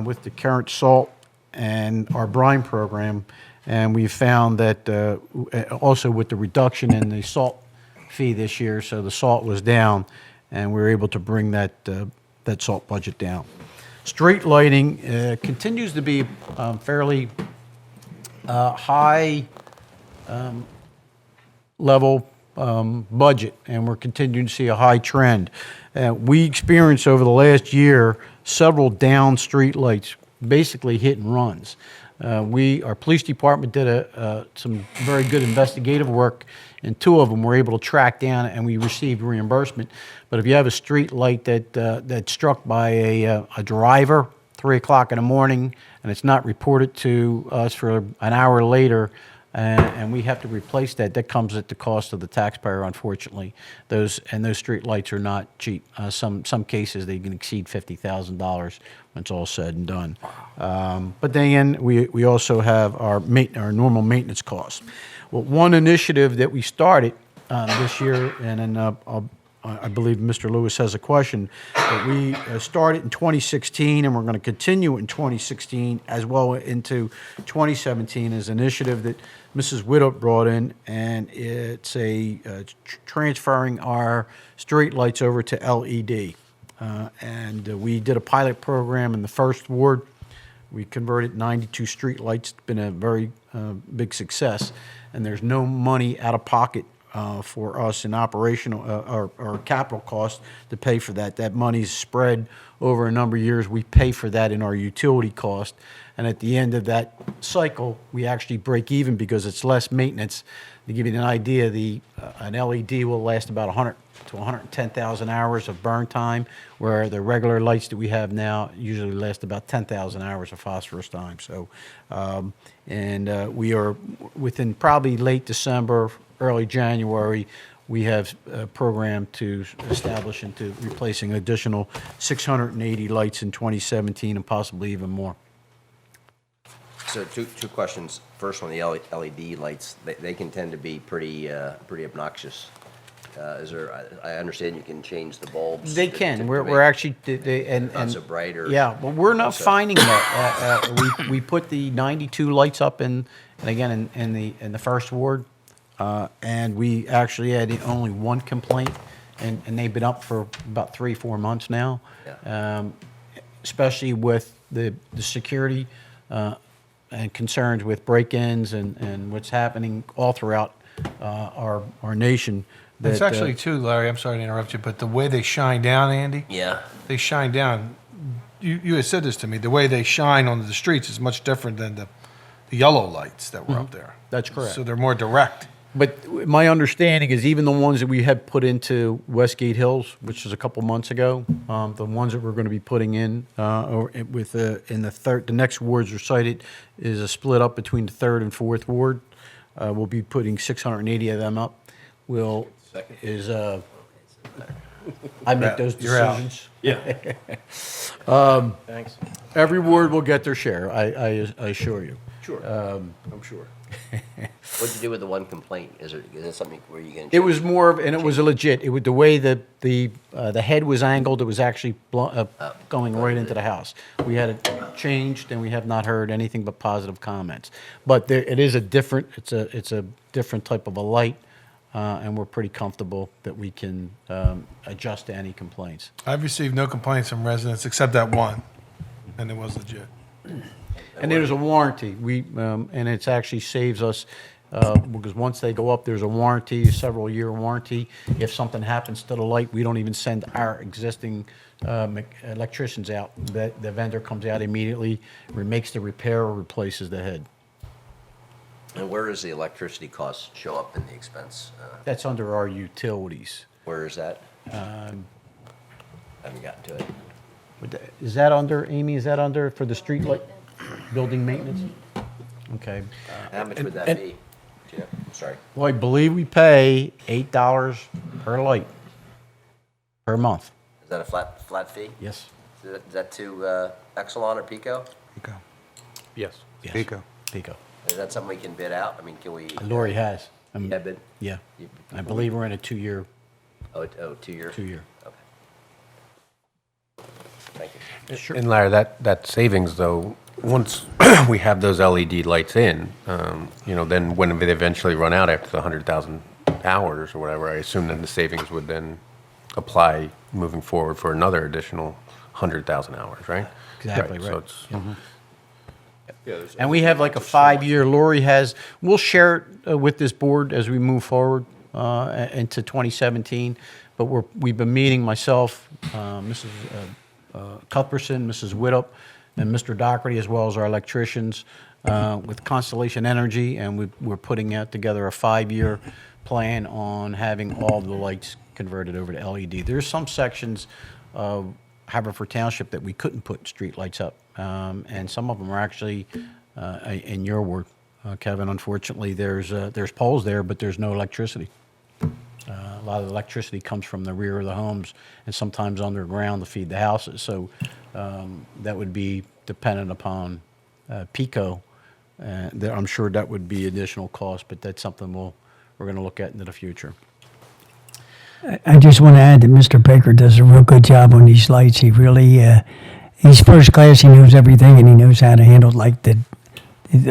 with the current salt and our brine program, and we found that also with the reduction in the salt fee this year, so the salt was down, and we were able to bring that salt budget down. Street lighting continues to be fairly high level budget, and we're continuing to see a high trend. We experienced over the last year several down street lights, basically hit and runs. Our police department did some very good investigative work, and 2 of them were able to track down, and we received reimbursement. But if you have a street light that's struck by a driver 3 o'clock in the morning, and it's not reported to us for an hour later, and we have to replace that, that comes at the cost of the taxpayer, unfortunately. Those street lights are not cheap. Some cases, they can exceed $50,000 when it's all said and done. But then we also have our normal maintenance costs. Well, one initiative that we started this year, and then I believe Mr. Lewis has a question, that we started in 2016, and we're going to continue in 2016 as well into 2017, is an initiative that Mrs. Widdop brought in, and it's transferring our street lights over to LED. And we did a pilot program in the first ward. We converted 92 street lights. It's been a very big success, and there's no money out of pocket for us in operational or capital costs to pay for that. That money's spread over a number of years. We pay for that in our utility cost, and at the end of that cycle, we actually break even because it's less maintenance. To give you an idea, an LED will last about 100 to 110,000 hours of burn time, where the regular lights that we have now usually last about 10,000 hours of phosphorus time. So, we are within probably late December, early January, we have a program to establish into replacing additional 680 lights in 2017 and possibly even more. So two questions. First one, the LED lights, they can tend to be pretty obnoxious. I understand you can change the bulbs. They can. We're actually, Not so bright or. yeah, but we're not also- finding that. We put the 92 lights up and again, in the first ward, and we actually had only one complaint, and they've been up for about 3-4 months now. Yeah. Especially with the security and concerns with break-ins and what's happening all throughout our nation. It's that, actually too, Larry, I'm sorry to interrupt you, but the way they shine down, Andy, Yeah. they shine down. You had said this to me, the way they shine on the streets is much different than the yellow lights that were up there. That's correct. So they're more direct. But my understanding is even the ones that we had put into Westgate Hills, which was a couple months ago, the ones that we're going to be putting in in the next wards are cited is a split up between the 3rd and 4th ward. We'll be putting 680 of them up. I make those You're out. decisions. Yeah. Thanks. Every ward will get their share, I assure you. Sure. I'm sure. What'd you do with the one complaint? Is it something where you can? It was more of, and it was a legit, it was the way that the head was angled, it was actually going right into the house. We had it changed, and we have not heard anything but positive comments. But it is it's a different type of a light, and we're pretty comfortable that we can adjust to any complaints. I've received no complaints from residents except that one, and it was legit. And there's a warranty. And it actually saves us because once they go up, there's a warranty, a several-year warranty. If something happens to the light, we don't even send our existing electricians out. The vendor comes out immediately, makes the repair or replaces the head. And where does the electricity cost show up in the expense? That's under our utilities. Where is that? Haven't gotten to it. Is that under, Amy, is that under for the street light? Building maintenance? Okay. How much would that be? Yeah, sorry. Well, I believe we pay $8 per light per month. Is that a flat fee? Yes. Is that to Exelon or Pico? Pico. Yes. Yes. Pico. Pico. Is that something we can bid out? I mean, can we? Lori has. Yeah, bid? Yeah. I believe we're in a two-year. Oh, 2 years? 2 year. Okay. Thank you. Sure. And Larry, that savings though, once we have those LED lights in, then when they eventually run out after the 100,000 hours or whatever, I assume then the savings would then apply moving forward for another additional 100,000 hours, right? Exactly So right. it's, And we have like a 5-year, Lori has, we'll share it with this board as we move forward into 2017. But we've been meeting, myself, Mrs. Cuthbertson, Mrs. Widdop, and Mr. Doherty, as well as our electricians, with Constellation Energy, and we're putting out together a 5-year plan on having all the lights converted over to LED. There's some sections of Haverford Township that we couldn't put street lights up, and some of them are actually in your ward, Kevin. Unfortunately, there's poles there, but there's no electricity. A lot of the electricity comes from the rear of the homes and sometimes underground to feed the houses. So that would be dependent upon Pico. I'm sure that would be additional cost, but that's something we're going to look at into the future. I just want to add that Mr. Baker does a real good job on these lights. He really, he's first class. He knows everything, and he knows how to handle like the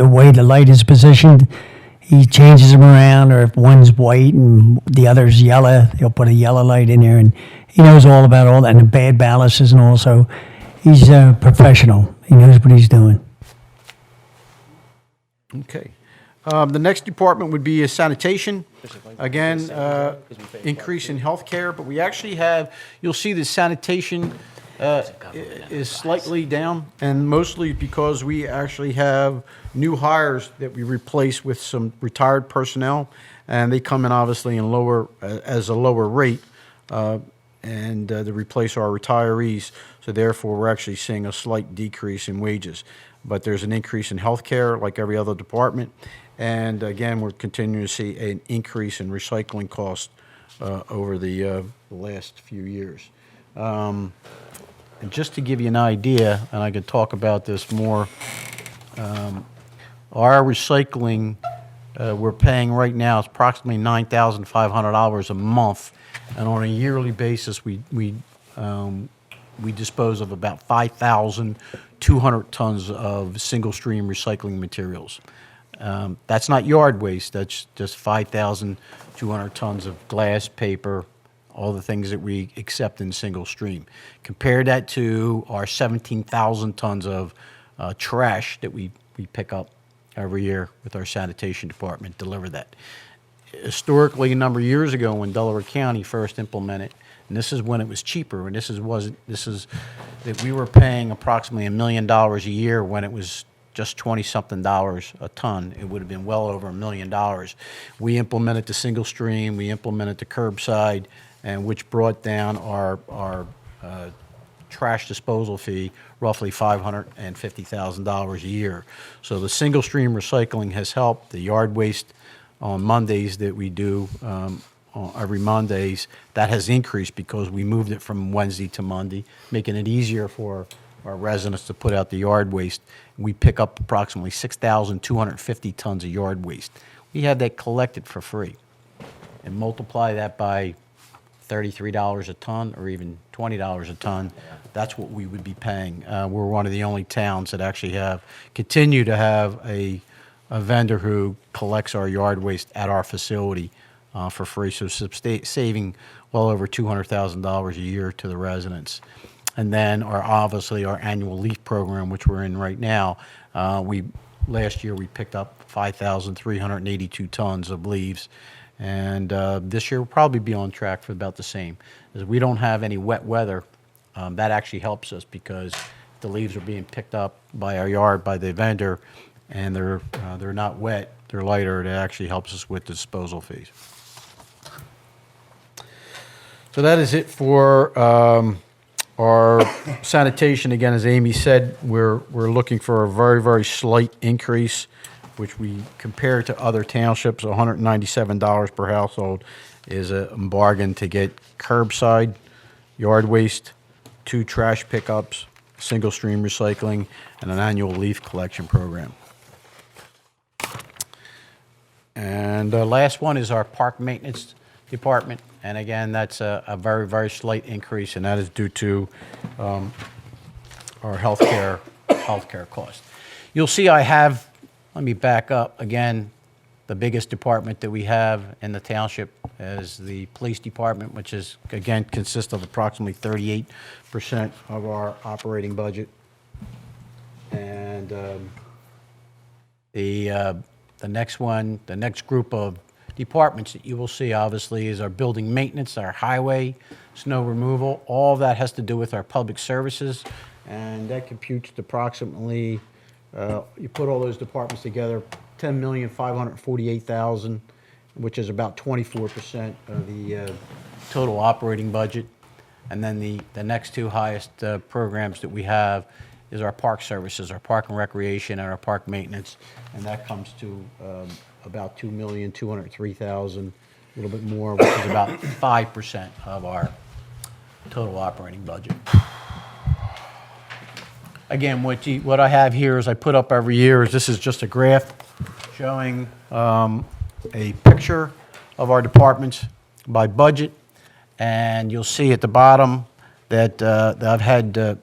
way the light is positioned. He changes them around, or if one's white and the other's yellow, he'll put a yellow light in there, and he knows all about all that, and the bad ballasts and all. So he's a professional. He knows what he's doing. Okay. The next department would be sanitation. Again, increase in healthcare, but we actually have, you'll see the sanitation is slightly down, and mostly because we actually have new hires that we replace with some retired personnel, and they come in obviously in as a lower rate, and to replace our retirees. So therefore, we're actually seeing a slight decrease in wages. But there's an increase in healthcare, like every other department. And again, we're continuing to see an increase in recycling costs over the last few years. And just to give you an idea, and I could talk about this more, our recycling we're paying right now is approximately $9,500 a month, and on a yearly basis, we dispose of about 5,200 tons of single-stream recycling materials. That's not yard waste. That's just 5,200 tons of glass, paper, all the things that we accept in single stream. Compare that to our 17,000 tons of trash that we pick up every year with our sanitation department, deliver that. Historically, a number of years ago when Delaware County first implemented, and this is when it was cheaper, and this is that we were paying approximately $1 million a year when it was just 20-something dollars a ton. It would have been well over $1 million. We implemented the single stream, we implemented the curbside, and which brought down our trash disposal fee roughly $550,000 a year. So the single stream recycling has helped. The yard waste on Mondays that we do every Mondays, that has increased because we moved it from Wednesday to Monday, making it easier for our residents to put out the yard waste. We pick up approximately 6,250 tons of yard waste. We have that collected for free. And multiply that by $33 a ton or even $20 a ton, that's what we would be paying. We're one of the only towns that actually continue to have a vendor who collects our yard waste at our facility for free, so saving well over $200,000 a year to the residents. And then obviously our annual leaf program, which we're in right now, last year we picked up 5,382 tons of leaves. And this year, we'll probably be on track for about the same. As we don't have any wet weather, that actually helps us because the leaves are being picked up by our yard, by the vendor, and they're not wet, they're lighter. It actually helps us with disposal fees. So that is it for our sanitation. Again, as Amy said, we're looking for a very, very slight increase, which we compare to other townships. $197 per household is a bargain to get curbside, yard waste, 2 trash pickups, single stream recycling, and an annual leaf collection program. And the last one is our park maintenance department. And again, that's a very, very slight increase, and that is due to our healthcare cost. You'll see I have, let me back up again, the biggest department that we have in the township is the police department, which is, again, consists of approximately 38% of our operating budget. And the next one, the next group of departments that you will see, obviously, is our building maintenance, our highway, snow removal. All of that has to do with our public services, and that computes to approximately, you put all those departments together, $10,548,000, which is about 24% of the total operating budget. And then the next 2 highest programs that we have is our park services, our park and recreation, and our park maintenance, and that comes to about $2,203,000, a little bit more, which is about 5% of our total operating budget. Again, what I have here is I put up every year is this is just a graph showing a picture of our departments by budget, and you'll see at the bottom that I've had a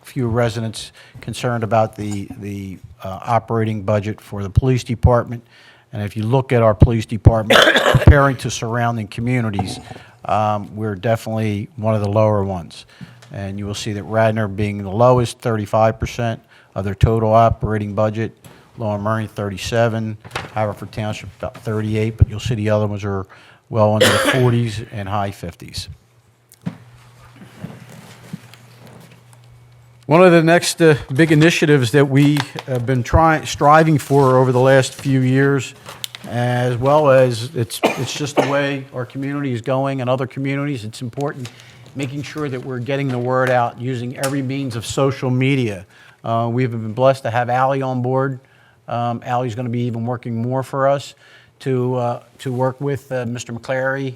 few residents concerned about the operating budget for the police department. And if you look at our police department comparing to surrounding communities, we're definitely one of the lower ones. And you will see that Radnor being the lowest, 35% of their total operating budget, Lower Merion 37, Haverford Township about 38, but you'll see the other ones are well into the 40s and high 50s. One of the next big initiatives that we have been striving for over the last few years, as well as it's just the way our community is going and other communities, it's important making sure that we're getting the word out using every means of social media. We've been blessed to have Allie on board. Allie's going to be even working more for us to work with Mr. McClary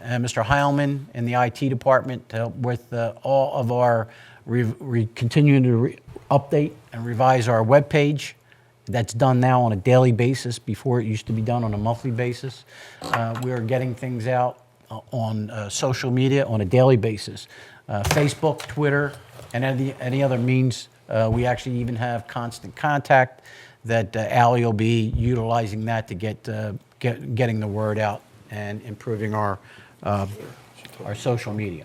and Mr. Heilman in the IT department to help with all of our continuing to update and revise our webpage. That's done now on a daily basis. Before, it used to be done on a monthly basis. We are getting things out on social media on a daily basis. Facebook, Twitter, and any other means. We actually even have constant contact that Allie will be utilizing that to getting the word out and improving our social media.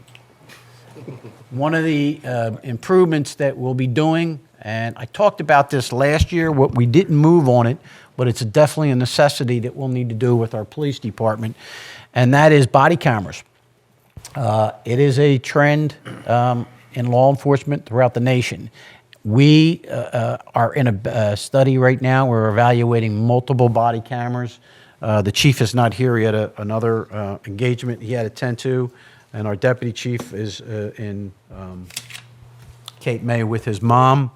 One of the improvements that we'll be doing, and I talked about this last year, what we didn't move on it, but it's definitely a necessity that we'll need to do with our police department, and that is body cameras. It is a trend in law enforcement throughout the nation. We are in a study right now. We're evaluating multiple body cameras. The chief is not here. He had another engagement he had to attend to. And our deputy chief is in Cape May with his mom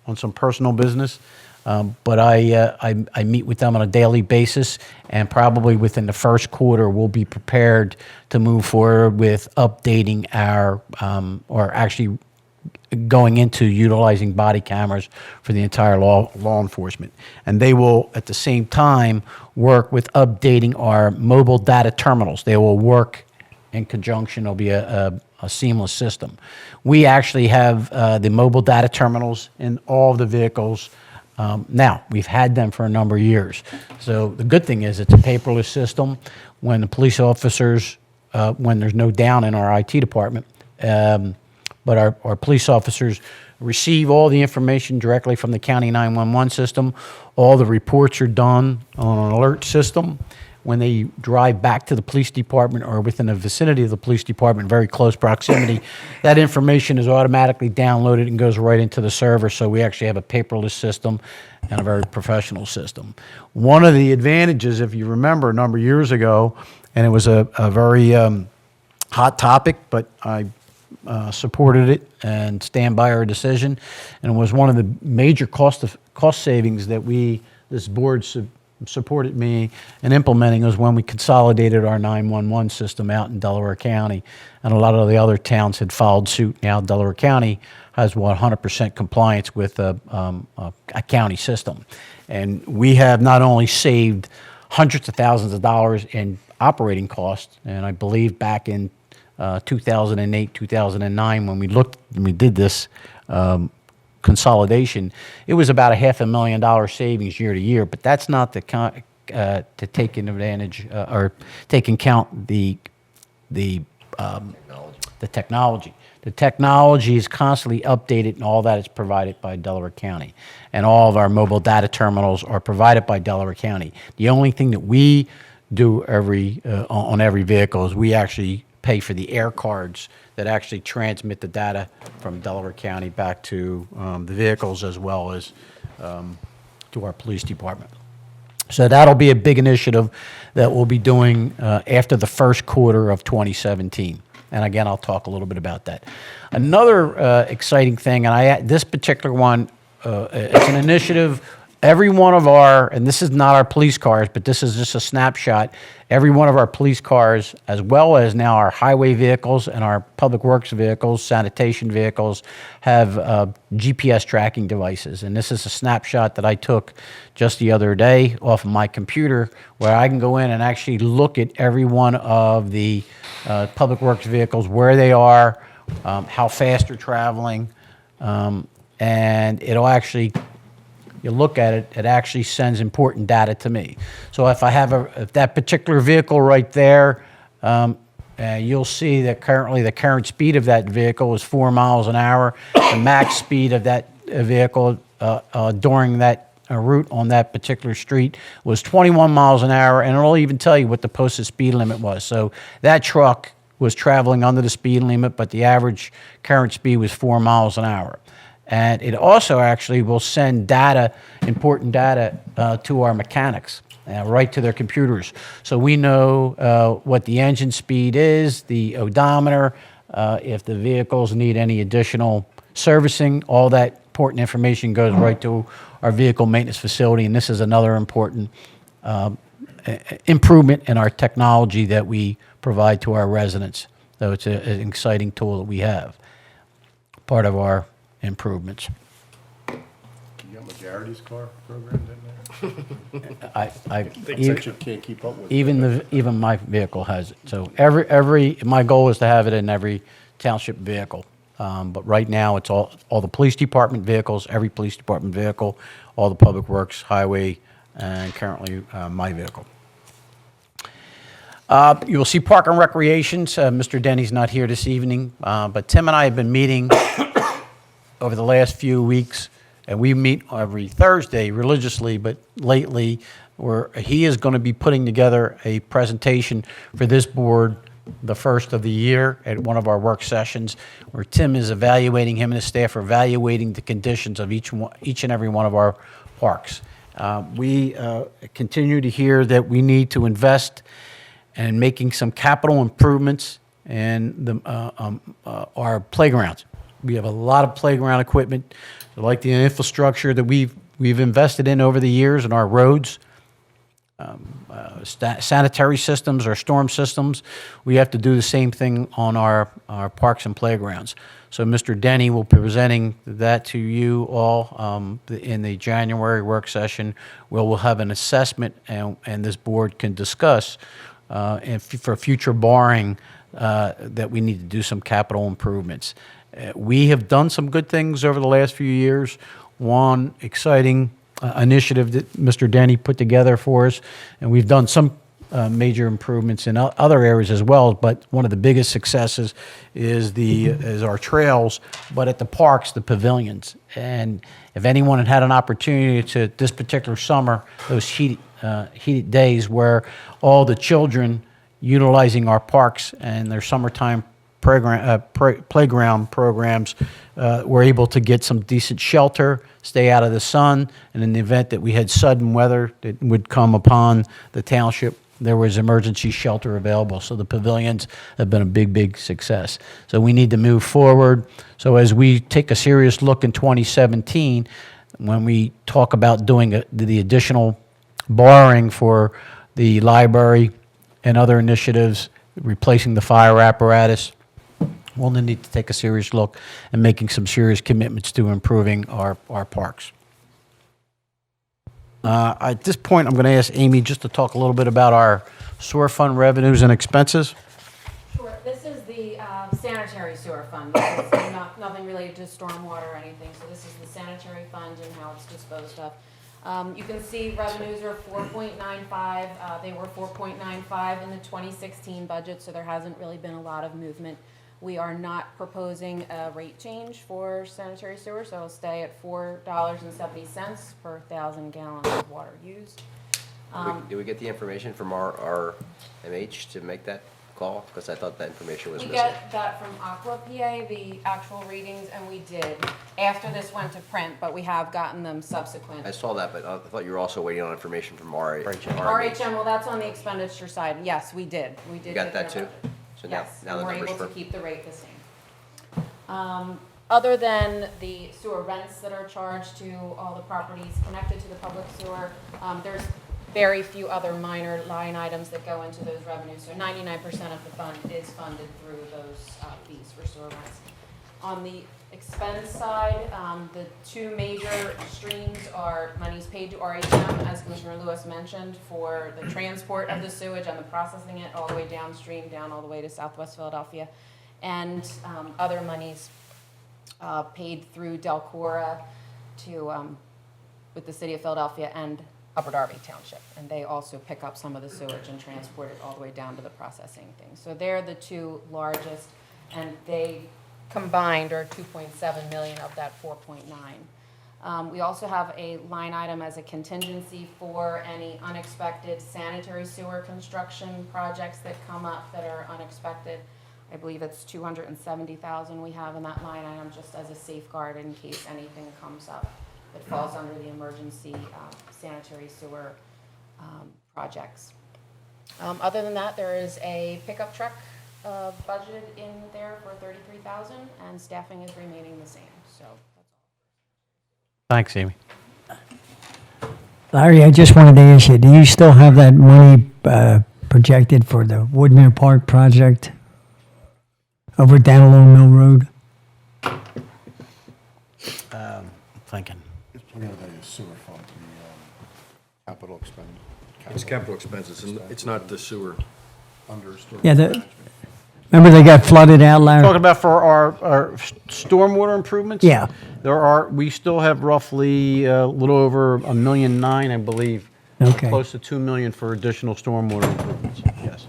on some personal business. But I meet with them on a daily basis, and probably within the first quarter, we'll be prepared to move forward with updating our, or actually going into utilizing body cameras for the entire law enforcement. And they will, at the same time, work with updating our mobile data terminals. They will work in conjunction. It'll be a seamless system. We actually have the mobile data terminals in all of the vehicles. Now, we've had them for a number of years. So the good thing is it's a paperless system. When the police officers, when there's no down in our IT department, but our police officers receive all the information directly from the county 911 system. All the reports are done on an alert system. When they drive back to the police department or within the vicinity of the police department, very close proximity, that information is automatically downloaded and goes right into the server. So we actually have a paperless system and a very professional system. One of the advantages, if you remember a number of years ago, and it was a very hot topic, but I supported it and stand by our decision, and it was one of the major cost savings that this board supported me in implementing, was when we consolidated our 911 system out in Delaware County, and a lot of the other towns had followed suit. Now Delaware County has 100% compliance with a county system, and we have not only saved hundreds of thousands of dollars in operating costs, and I believe back in 2008, 2009, when we did this consolidation, it was about $500,000 savings year to year. But that's not to take advantage or take into account the technology. The technology is constantly updated, and all that is provided by Delaware County. And all of our mobile data terminals are provided by Delaware County. The only thing that we do on every vehicle is we actually pay for the air cards that actually transmit the data from Delaware County back to the vehicles, as well as to our police department. So that'll be a big initiative that we'll be doing after the first quarter of 2017. And again, I'll talk a little bit about that. Another exciting thing, and this particular one, it's an initiative. Every one of and this is not our police cars, but this is just a snapshot. Every one of our police cars, as well as now our highway vehicles and our public works vehicles, sanitation vehicles, have GPS tracking devices. And this is a snapshot that I took just the other day off of my computer, where I can go in and actually look at every one of the public works vehicles, where they are, how fast they're traveling, and it'll actually, you look at it, it actually sends important data to me. So if I have if that particular vehicle right there, you'll see that currently the current speed of that vehicle is 4 miles an hour. The max speed of that vehicle during that route on that particular street was 21 miles an hour, and it'll even tell you what the posted speed limit was. So that truck was traveling under the speed limit, but the average current speed was 4 miles an hour. And it also actually will send data, important data, to our mechanics, right to their computers. So we know what the engine speed is, the odometer, if the vehicles need any additional servicing. All that important information goes right to our vehicle maintenance facility, and this is another important improvement in our technology that we provide to our residents. So it's an exciting tool that we have, part of our improvements. You got Majority's car programmed in there? I Section can't keep up with it. even my vehicle has it. So my goal is to have it in every township vehicle. But right now, it's all the police department vehicles, every police department vehicle, all the public works, highway, and currently my vehicle. You will see Park and Recreations. Mr. Denny's not here this evening, but Tim and I have been meeting over the last few weeks, and we meet every Thursday religiously, but lately he is going to be putting together a presentation for this board, the first of the year, at one of our work sessions, where Tim is evaluating, him and his staff are evaluating the conditions of each and every one of our parks. We continue to hear that we need to invest in making some capital improvements in our playgrounds. We have a lot of playground equipment, like the infrastructure that we've invested in over the years in our roads, sanitary systems, our storm systems. We have to do the same thing on our parks and playgrounds. So Mr. Denny will be presenting that to you all in the January work session, where we'll have an assessment, and this board can discuss for future borrowing that we need to do some capital improvements. We have done some good things over the last few years. One exciting initiative that Mr. Denny put together for us, and we've done some major improvements in other areas as well, but one of the biggest successes is our trails, but at the parks, the pavilions. And if anyone had had an opportunity to, this particular summer, those heated days where all the children utilizing our parks and their summertime playground programs were able to get some decent shelter, stay out of the sun, and in the event that we had sudden weather that would come upon the township, there was emergency shelter available. So the pavilions have been a big, big success. So we need to move forward. So as we take a serious look in 2017, when we talk about doing the additional borrowing for the library and other initiatives, replacing the fire apparatus, we'll need to take a serious look and making some serious commitments to improving our parks. At this point, I'm going to ask Amy just to talk a little bit about our sewer fund revenues and expenses. Sure. This is the sanitary sewer fund. This is nothing related to stormwater or anything. So this is the sanitary fund and how it's disposed of. You can see revenues are 4.95. They were 4.95 in the 2016 budget, so there hasn't really been a lot of movement. We are not proposing a rate change for sanitary sewer, so it'll stay at $4.70 per 1,000 gallons of water used. Did we get the information from our MH to make that call? Because I thought that information was We missing. get that from Aqua PA, the actual readings, and we did after this went to print, but we have gotten them subsequent. I saw that, but I thought you were also waiting on information from RHM. RHM, well, that's on the expenditure side. Yes, we did. We did. You got get that their too? budget. So now, Yes, now and the we're numbers able to for, keep the rate the same. Other than the sewer rents that are charged to all the properties connected to the public sewer, there's very few other minor line items that go into those revenues. So 99% of the fund is funded through those fees for sewer rents. On the expense side, the two major streams are monies paid to RHM, as Commissioner Lewis mentioned, for the transport of the sewage and the processing it all the way downstream, down all the way to Southwest Philadelphia, and other monies paid through Delcora to with the city of Philadelphia and Upper Darby Township, and they also pick up some of the sewage and transport it all the way down to the processing thing. So they're the two largest, and they combined are 2.7 million of that 4.9. We also have a line item as a contingency for any unexpected sanitary sewer construction projects that come up that are unexpected. I believe it's 270,000 we have in that line item just as a safeguard in case anything comes up that falls under the emergency sanitary sewer projects. Other than that, there is a pickup truck budgeted in there for 33,000, and staffing is remaining the same. So that's all. Thanks, Amy. Larry, I just wanted to ask you, do you still have that money projected for the Woodmere Park project over down along Mill Road? Thinking. Sewer fund, the capital expense. It's capital expenses, and it's not the sewer. Under storm Yeah, management. remember they got flooded out, Larry? Talking about for our stormwater improvements? Yeah. We still have roughly a little over $1.9 million, I believe. Okay. Close to $2 million for additional stormwater improvements, yes.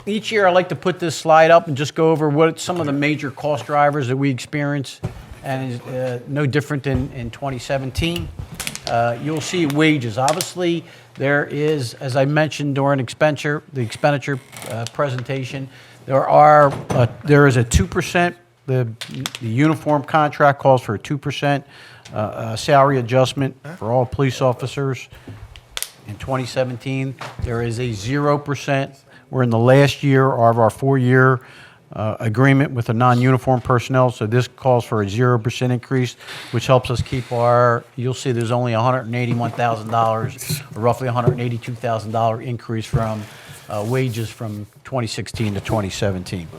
Each year, I like to put this slide up and just go over what some of the major cost drivers that we experience, and no different in 2017. You'll see wages. Obviously, there is, as I mentioned during the expenditure presentation, there is a 2%. The uniform contract calls for a 2% salary adjustment for all police officers. In 2017, there is a 0%. We're in the last year of our 4-year agreement with the non-uniform personnel, so this calls for a 0% increase, which helps us keep you'll see there's only $181,000, or roughly $182,000 increase from wages from 2016 to 2017.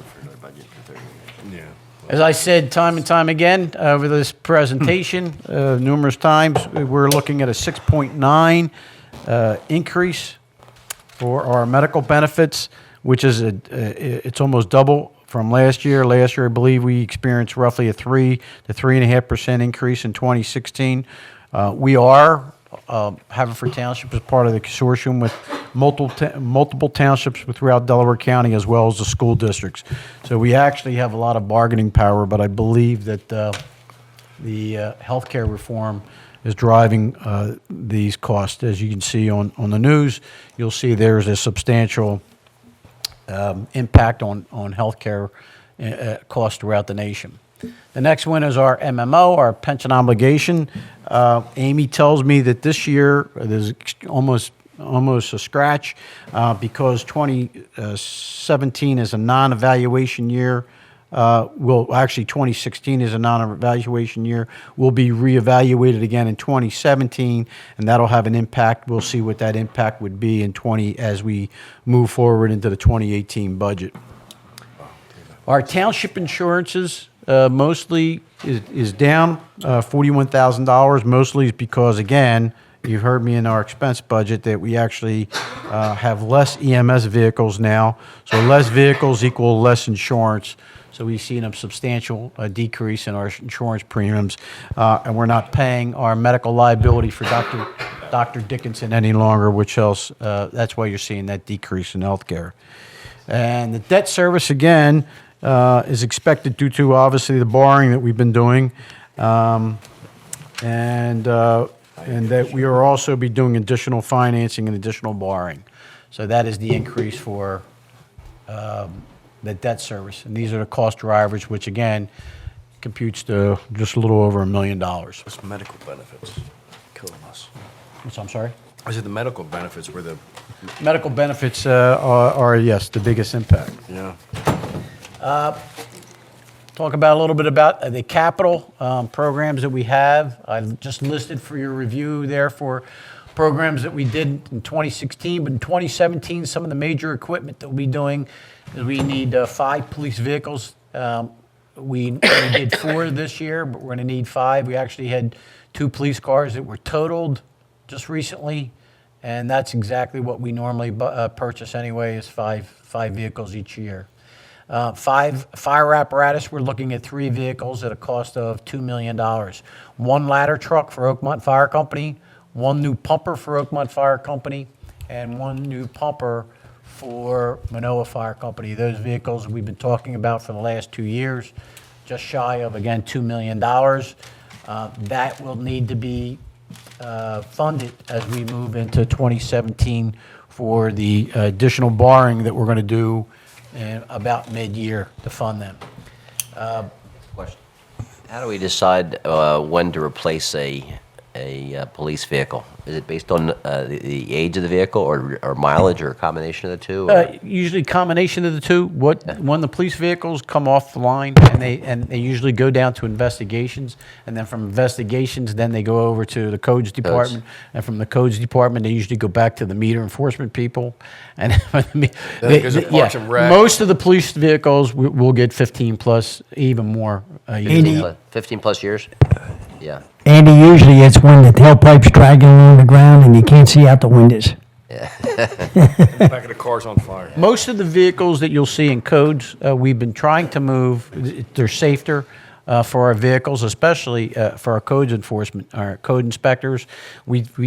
As I said time and time again over this presentation, numerous times, we're looking at a 6.9 increase for our medical benefits, which is it's almost double from last year. Last year, I believe we experienced roughly a 3 to 3.5% increase in 2016. We are Haverford Township is part of the consortium with multiple townships throughout Delaware County, as well as the school districts. So we actually have a lot of bargaining power, but I believe that the healthcare reform is driving these costs. As you can see on the news, you'll see there's a substantial impact on healthcare costs throughout the nation. The next one is our MMO, our pension obligation. Amy tells me that this year there's almost a scratch because 2017 is a non-evaluation year. Actually 2016 is a non-evaluation year. We'll be reevaluated again in 2017, and that'll have an impact. We'll see what that impact would be as we move forward into the 2018 budget. Our township insurances mostly is down $41,000. Mostly is because, again, you've heard me in our expense budget that we actually have less EMS vehicles now. So less vehicles equal less insurance. So we've seen a substantial decrease in our insurance premiums, and we're not paying our medical liability for Dr. Dickinson any longer, which else, that's why you're seeing that decrease in healthcare. And the debt service, again, is expected due to, obviously, the borrowing that we've been doing, and that we are also be doing additional financing and additional borrowing. So that is the increase for the debt service. And these are the cost drivers, which, again, computes to just a little over $1 million. It's medical benefits killing us. I'm sorry? I said the medical benefits were the, Medical benefits are, yes, the biggest impact. yeah. Talk about a little bit about the capital programs that we have. I've just listed for your review there for programs that we did in 2016, but in 2017, some of the major equipment that we'll be doing is we need 5 police vehicles. We did 4 this year, but we're going to need 5. We actually had 2 police cars that were totaled just recently, and that's exactly what we normally purchase anyway, is 5 vehicles each year. 5 fire apparatus, we're looking at 3 vehicles at a cost of $2 million. 1 ladder truck for Oakmont Fire Company, 1 new pumper for Oakmont Fire Company, and 1 new pumper for Manoa Fire Company. Those vehicles we've been talking about for the last 2 years, just shy of, again, $2 million. That will need to be funded as we move into 2017 for the additional borrowing that we're going to do about mid-year to fund them. Question. How do we decide when to replace a police vehicle? Is it based on the age of the vehicle or mileage or a combination of the two? Usually combination of the two. When the police vehicles come off the line and they usually go down to investigations, and then from investigations, then they go over to the codes department, and from the codes department, they usually go back to the meter enforcement people. And most of the police vehicles will get 15 plus, even more. 15 plus years? Yeah. Andy, usually it's when the tailpipe's dragging along the ground and you can't see out the windows. Back of the car's on fire. Most of the vehicles that you'll see in codes, we've been trying to move. They're safer for our vehicles, especially for our codes enforcement, our code inspectors.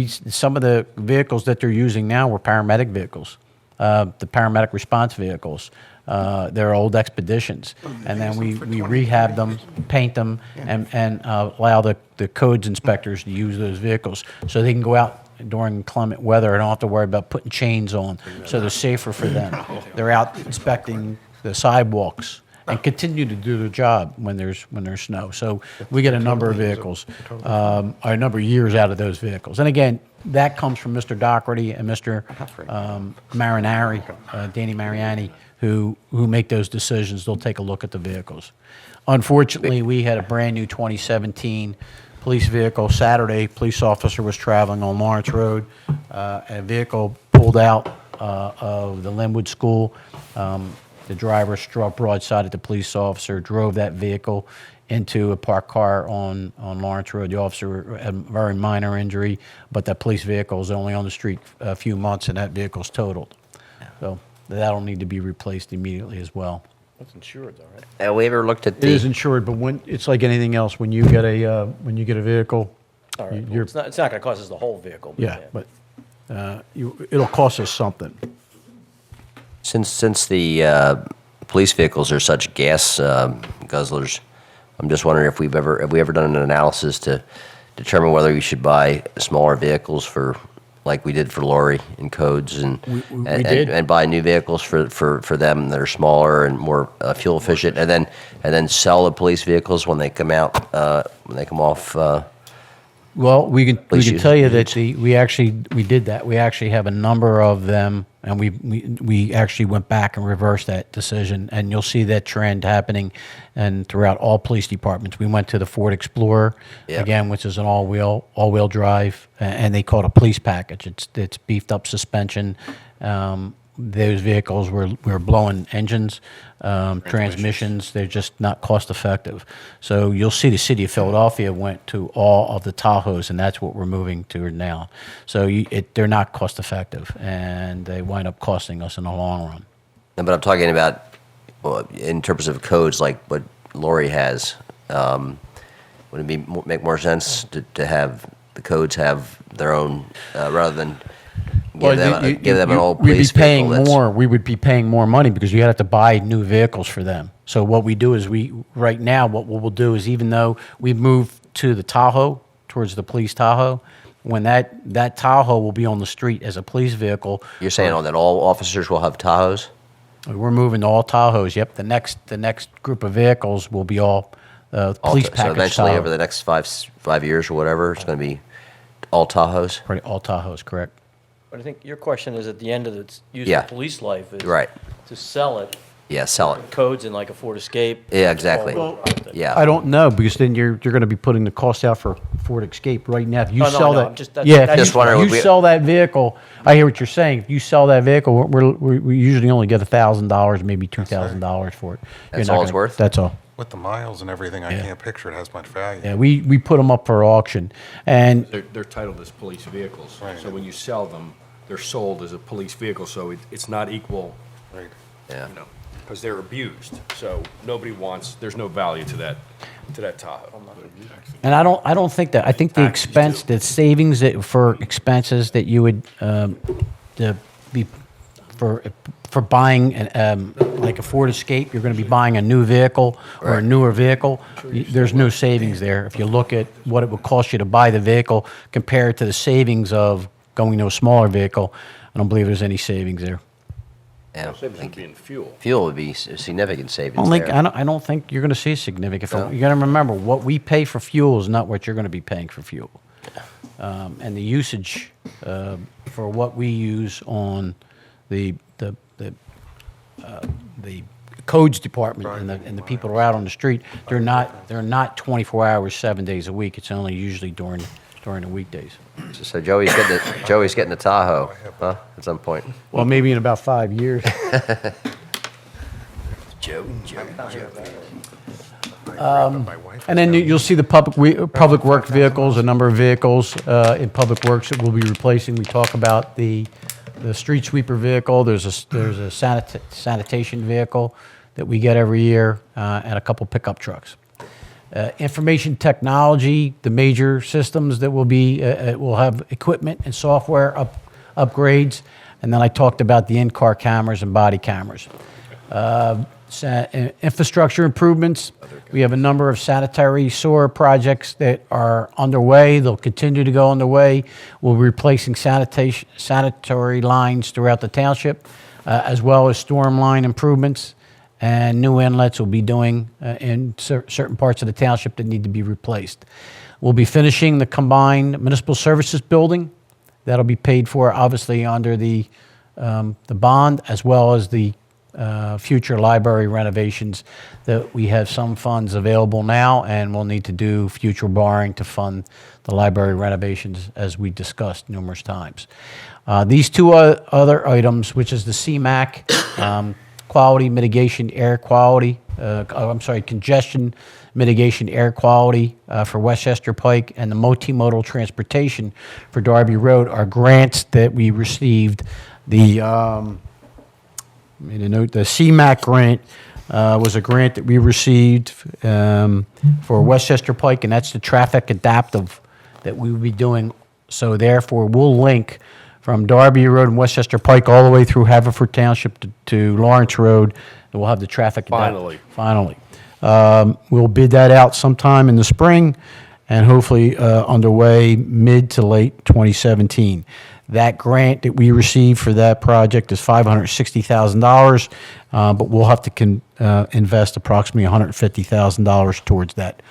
Some of the vehicles that they're using now were paramedic vehicles, the paramedic response vehicles. They're old expeditions, and then we rehab them, paint them, and allow the codes inspectors to use those vehicles so they can go out during inclement weather and don't have to worry about putting chains on, so they're safer for them. They're out inspecting the sidewalks and continue to do their job when there's snow. So we get a number of vehicles, a number of years out of those vehicles. And again, that comes from Mr. Doherty and Mr. Marinari, Danny Mariani, who make those decisions. They'll take a look at the vehicles. Unfortunately, we had a brand-new 2017 police vehicle. Saturday, police officer was traveling on Lawrence Road. A vehicle pulled out of the Linwood School. The driver struck broadside at the police officer, drove that vehicle into a parked car on Lawrence Road. The officer had a very minor injury, but that police vehicle is only on the street a few months, and that vehicle's totaled. So that'll need to be replaced immediately as well. That's insured though, right? Have we ever looked at It is insured, but when it's like anything else. When you get a vehicle, All right, well, You're- it's not gonna cost us the whole vehicle. Yeah, but it'll cost us something. Since the police vehicles are such gas guzzlers, I'm just wondering if have we ever done an analysis to determine whether we should buy smaller vehicles for, like we did for Lori and Codes, and We did. and buy new vehicles for them that are smaller and more fuel efficient, and then sell the police vehicles when they come out when they come off. Well, we can Please tell you use- that we did that. We actually have a number of them, and we actually went back and reversed that decision, and you'll see that trend happening and throughout all police departments. We went to the Ford Explorer Yeah. again, which is an all-wheel drive, and they call it a police package. It's beefed up suspension. Those vehicles were blowing engines, transmissions. They're just not cost effective. So you'll see the city of Philadelphia went to all of the Tahoes, and that's what we're moving to now. So they're not cost effective, and they wind up costing us in the long run. No, but I'm talking about in terms of codes like what Lori has. Would it make more sense to have the codes have their own rather than give them an old police vehicle that's- We would be paying more money because you have to buy new vehicles for them. So what we do is right now, what we'll do is, even though we've moved to the Tahoe, towards the police Tahoe, when that Tahoe will be on the street as a police vehicle. You're saying that all officers will have Tahoes? We're moving to all Tahoes, yep. The next group of vehicles will be all police package So eventually, Tahoe. over the next 5 years or whatever, it's going to be all Tahoes? Right, all Tahoes, correct. But I think your question is at the end of its Yeah. useful police life is Right. to sell it. Yeah, sell it. Codes in like a Ford Escape. Yeah, exactly. all-wheel drive thing. Yeah. I don't know, because then you're going to be putting the cost out for Ford Escape right now. If you Oh, no, sell no, that, I'm just- that's- yeah, that's if just you, wondering, you we- sell that vehicle, I hear what you're saying. If you sell that vehicle, we usually only get $1,000, maybe $2,000 for it. You're That's not all it's gonna- worth? That's all. With the miles and everything, I can't picture it has much value. Yeah, we put them up for auction, and They're titled as police vehicles. Right. So when you sell them, they're sold as a police vehicle, so it's not equal, Right. Yeah. you know, because they're abused. So nobody wants, there's no value to that Tahoe. And I don't think that. I think the expense, the savings for expenses that you would be for buying like a Ford Escape, you're going to be buying a new vehicle or a Right. newer vehicle. There's no savings there. If you look at what it would cost you to buy the vehicle compared to the savings of going to a smaller vehicle, I don't believe there's any savings there. Yeah. Savings would be in fuel. Fuel would be significant savings I don't think, there. I don't think you're going to see significant. No? You got to remember, what we pay for fuel is not what you're going to be paying for fuel. And the usage for what we use on the codes department and the people who are out on the street, they're not 24 hours, 7 days a week. It's only usually during the weekdays. So Joey's getting the Tahoe, huh? At some point. Well, maybe in about 5 years. Joe. And then you'll see the public works vehicles, a number of vehicles in public works that we'll be replacing. We talk about the street sweeper vehicle. There's a sanitation vehicle that we get every year, and a couple pickup trucks. Information technology, the major systems that will have equipment and software upgrades, and then I talked about the in-car cameras and body cameras. Infrastructure improvements. We have a number of sanitary sewer projects that are underway. They'll continue to go underway. We'll be replacing sanitary lines throughout the township, as well as storm line improvements and new inlets we'll be doing in certain parts of the township that need to be replaced. We'll be finishing the combined municipal services building. That'll be paid for, obviously, under the bond, as well as the future library renovations that we have some funds available now, and we'll need to do future borrowing to fund the library renovations, as we discussed numerous times. These two other items, which is the CMAC, quality mitigation air quality, congestion mitigation air quality for Westchester Pike, and the multimodal transportation for Darby Road, are grants that we received. The CMAC grant was a grant that we received for Westchester Pike, and that's the traffic adaptive that we will be doing. So therefore, we'll link from Darby Road and Westchester Pike all the way through Haverford Township to Lawrence Road, and we'll have the traffic. Finally. Finally. We'll bid that out sometime in the spring and hopefully underway mid to late 2017. That grant that we received for that project is $560,000, but we'll have to invest approximately $150,000 towards that.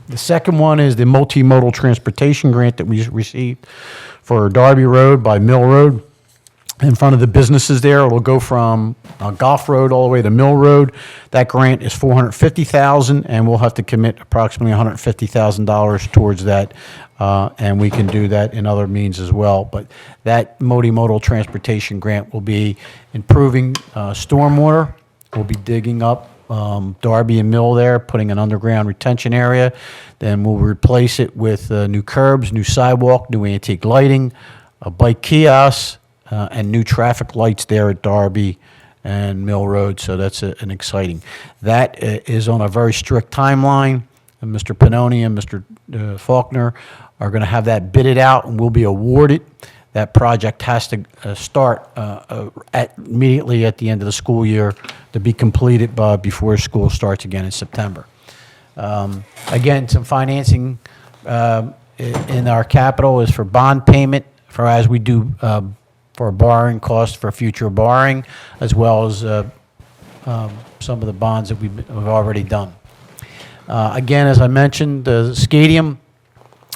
The second one is the multimodal transportation grant that we received for Darby Road by Mill Road. In front of the businesses there, it'll go from Golf Road all the way to Mill Road. That grant is $450,000, and we'll have to commit approximately $150,000 towards that, and we can do that in other means as well. But that multimodal transportation grant will be improving stormwater. We'll be digging up Darby and Mill there, putting an underground retention area. Then we'll replace it with new curbs, new sidewalk, new antique lighting, a bike kiosk, and new traffic lights there at Darby and Mill Road, so that's an exciting. That is on a very strict timeline. And Mr. Pannoni and Mr. Faulkner are going to have that bidded out, and we'll be awarded. That project has to start immediately at the end of the school year to be completed before school starts again in September. Again, some financing in our capital is for bond payment, for as we do for borrowing costs for future borrowing, as well as some of the bonds that we've already done. Again, as I mentioned, the stadium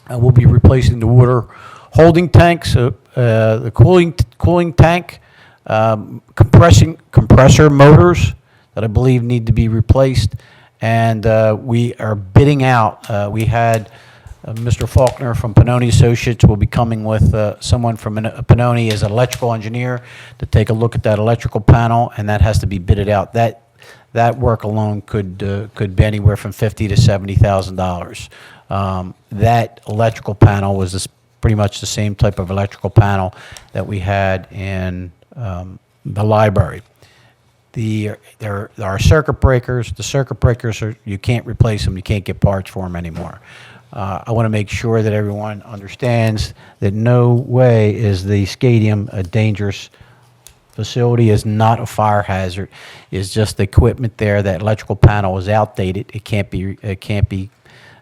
will be replacing the water holding tanks, the cooling tank, compressor motors that I believe need to be replaced, and we are bidding out. We had Mr. Faulkner from Pannoni Associates will be coming with someone from Pannoni as an electrical engineer to take a look at that electrical panel, and that has to be bidded out. That work alone could be anywhere from $50,000 to $70,000. That electrical panel was pretty much the same type of electrical panel that we had in the library. There are circuit breakers. The circuit breakers you can't replace them. You can't get parts for them anymore. I want to make sure that everyone understands that no way is the stadium a dangerous facility, is not a fire hazard. It's just the equipment there. That electrical panel is outdated. It can't be,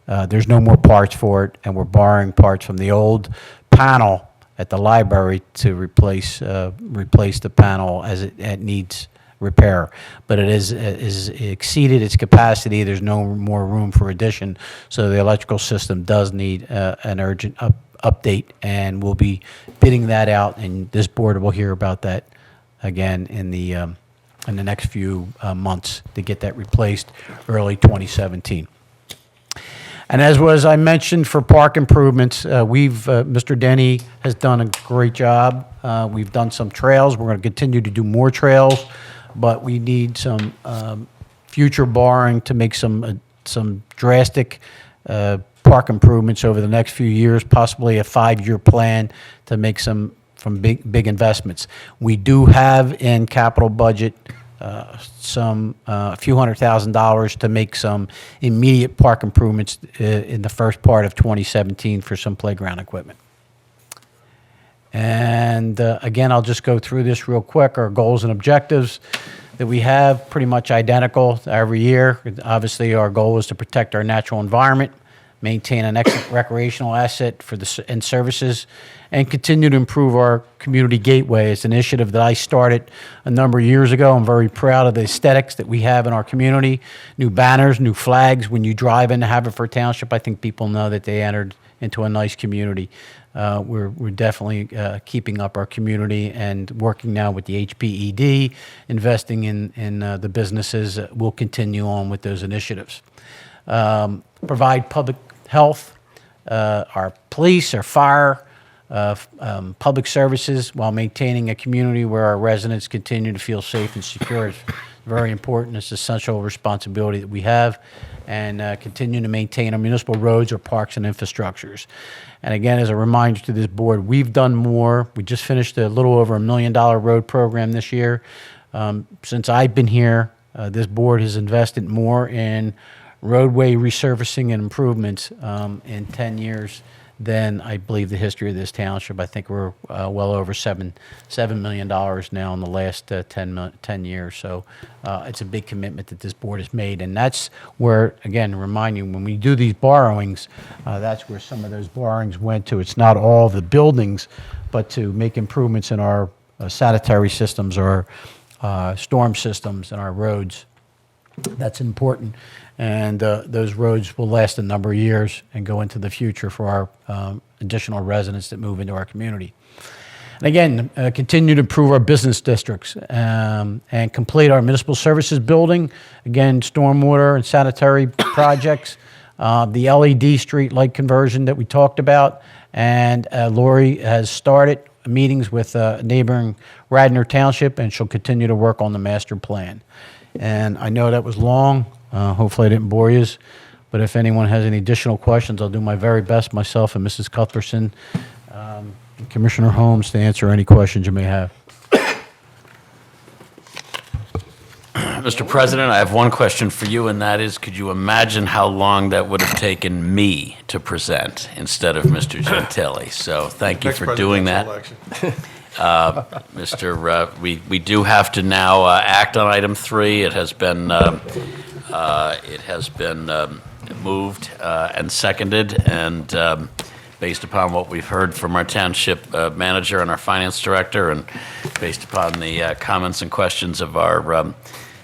there's no more parts for it, and we're borrowing parts from the old panel at the library to replace the panel as it needs repair. But it is exceeded its capacity. There's no more room for addition, so the electrical system does need an urgent update, and we'll be bidding that out, and this board will hear about that again in the next few months to get that replaced early 2017. And as I mentioned, for park improvements, Mr. Denny has done a great job. We've done some trails. We're going to continue to do more trails, but we need some future borrowing to make some drastic park improvements over the next few years, possibly a 5-year plan to make some big investments. We do have in capital budget a few $100,000 to make some immediate park improvements in the first part of 2017 for some playground equipment. And again, I'll just go through this real quick. Our goals and objectives that we have pretty much identical every year. Obviously, our goal is to protect our natural environment, maintain an excellent recreational asset and services, and continue to improve our community gateway. It's an initiative that I started a number of years ago. I'm very proud of the aesthetics that we have in our community. New banners, new flags. When you drive into Haverford Township, I think people know that they entered into a nice community. We're definitely keeping up our community and working now with the HPED, investing in the businesses. We'll continue on with those initiatives. Provide public health, our police, our fire, public services, while maintaining a community where our residents continue to feel safe and secure. It's very important. It's an essential responsibility that we have, and continue to maintain our municipal roads, our parks, and infrastructures. And again, as a reminder to this board, we've done more. We just finished a little over $1 million road program this year. Since I've been here, this board has invested more in roadway resurfacing and improvements in 10 years than I believe the history of this township. I think we're well over $7 million now in the last 10 years. So it's a big commitment that this board has made. And that's where, again, remind you, when we do these borrowings, that's where some of those borrowings went to. It's not all the buildings, but to make improvements in our sanitary systems or storm systems and our roads. That's important. And those roads will last a number of years and go into the future for our additional residents that move into our community. And again, continue to improve our business districts and complete our municipal services building. Again, stormwater and sanitary projects, the LED street light conversion that we talked about. And Lori has started meetings with neighboring Radnor Township, and she'll continue to work on the master plan. And I know that was long. Hopefully I didn't bore you. But if anyone has any additional questions, I'll do my very best, myself and Mrs. Cuthbertson, and Commissioner Holmes, to answer any questions you may have. Mr. President, I have one question for you, and that is, could you imagine how long that would have taken me to present instead of Mr. Gentili? So thank you Next for doing that. presidential election. We do have to now act on item 3. It has been moved and seconded, and based upon what we've heard from our township manager and our finance director, and based upon the comments and questions of our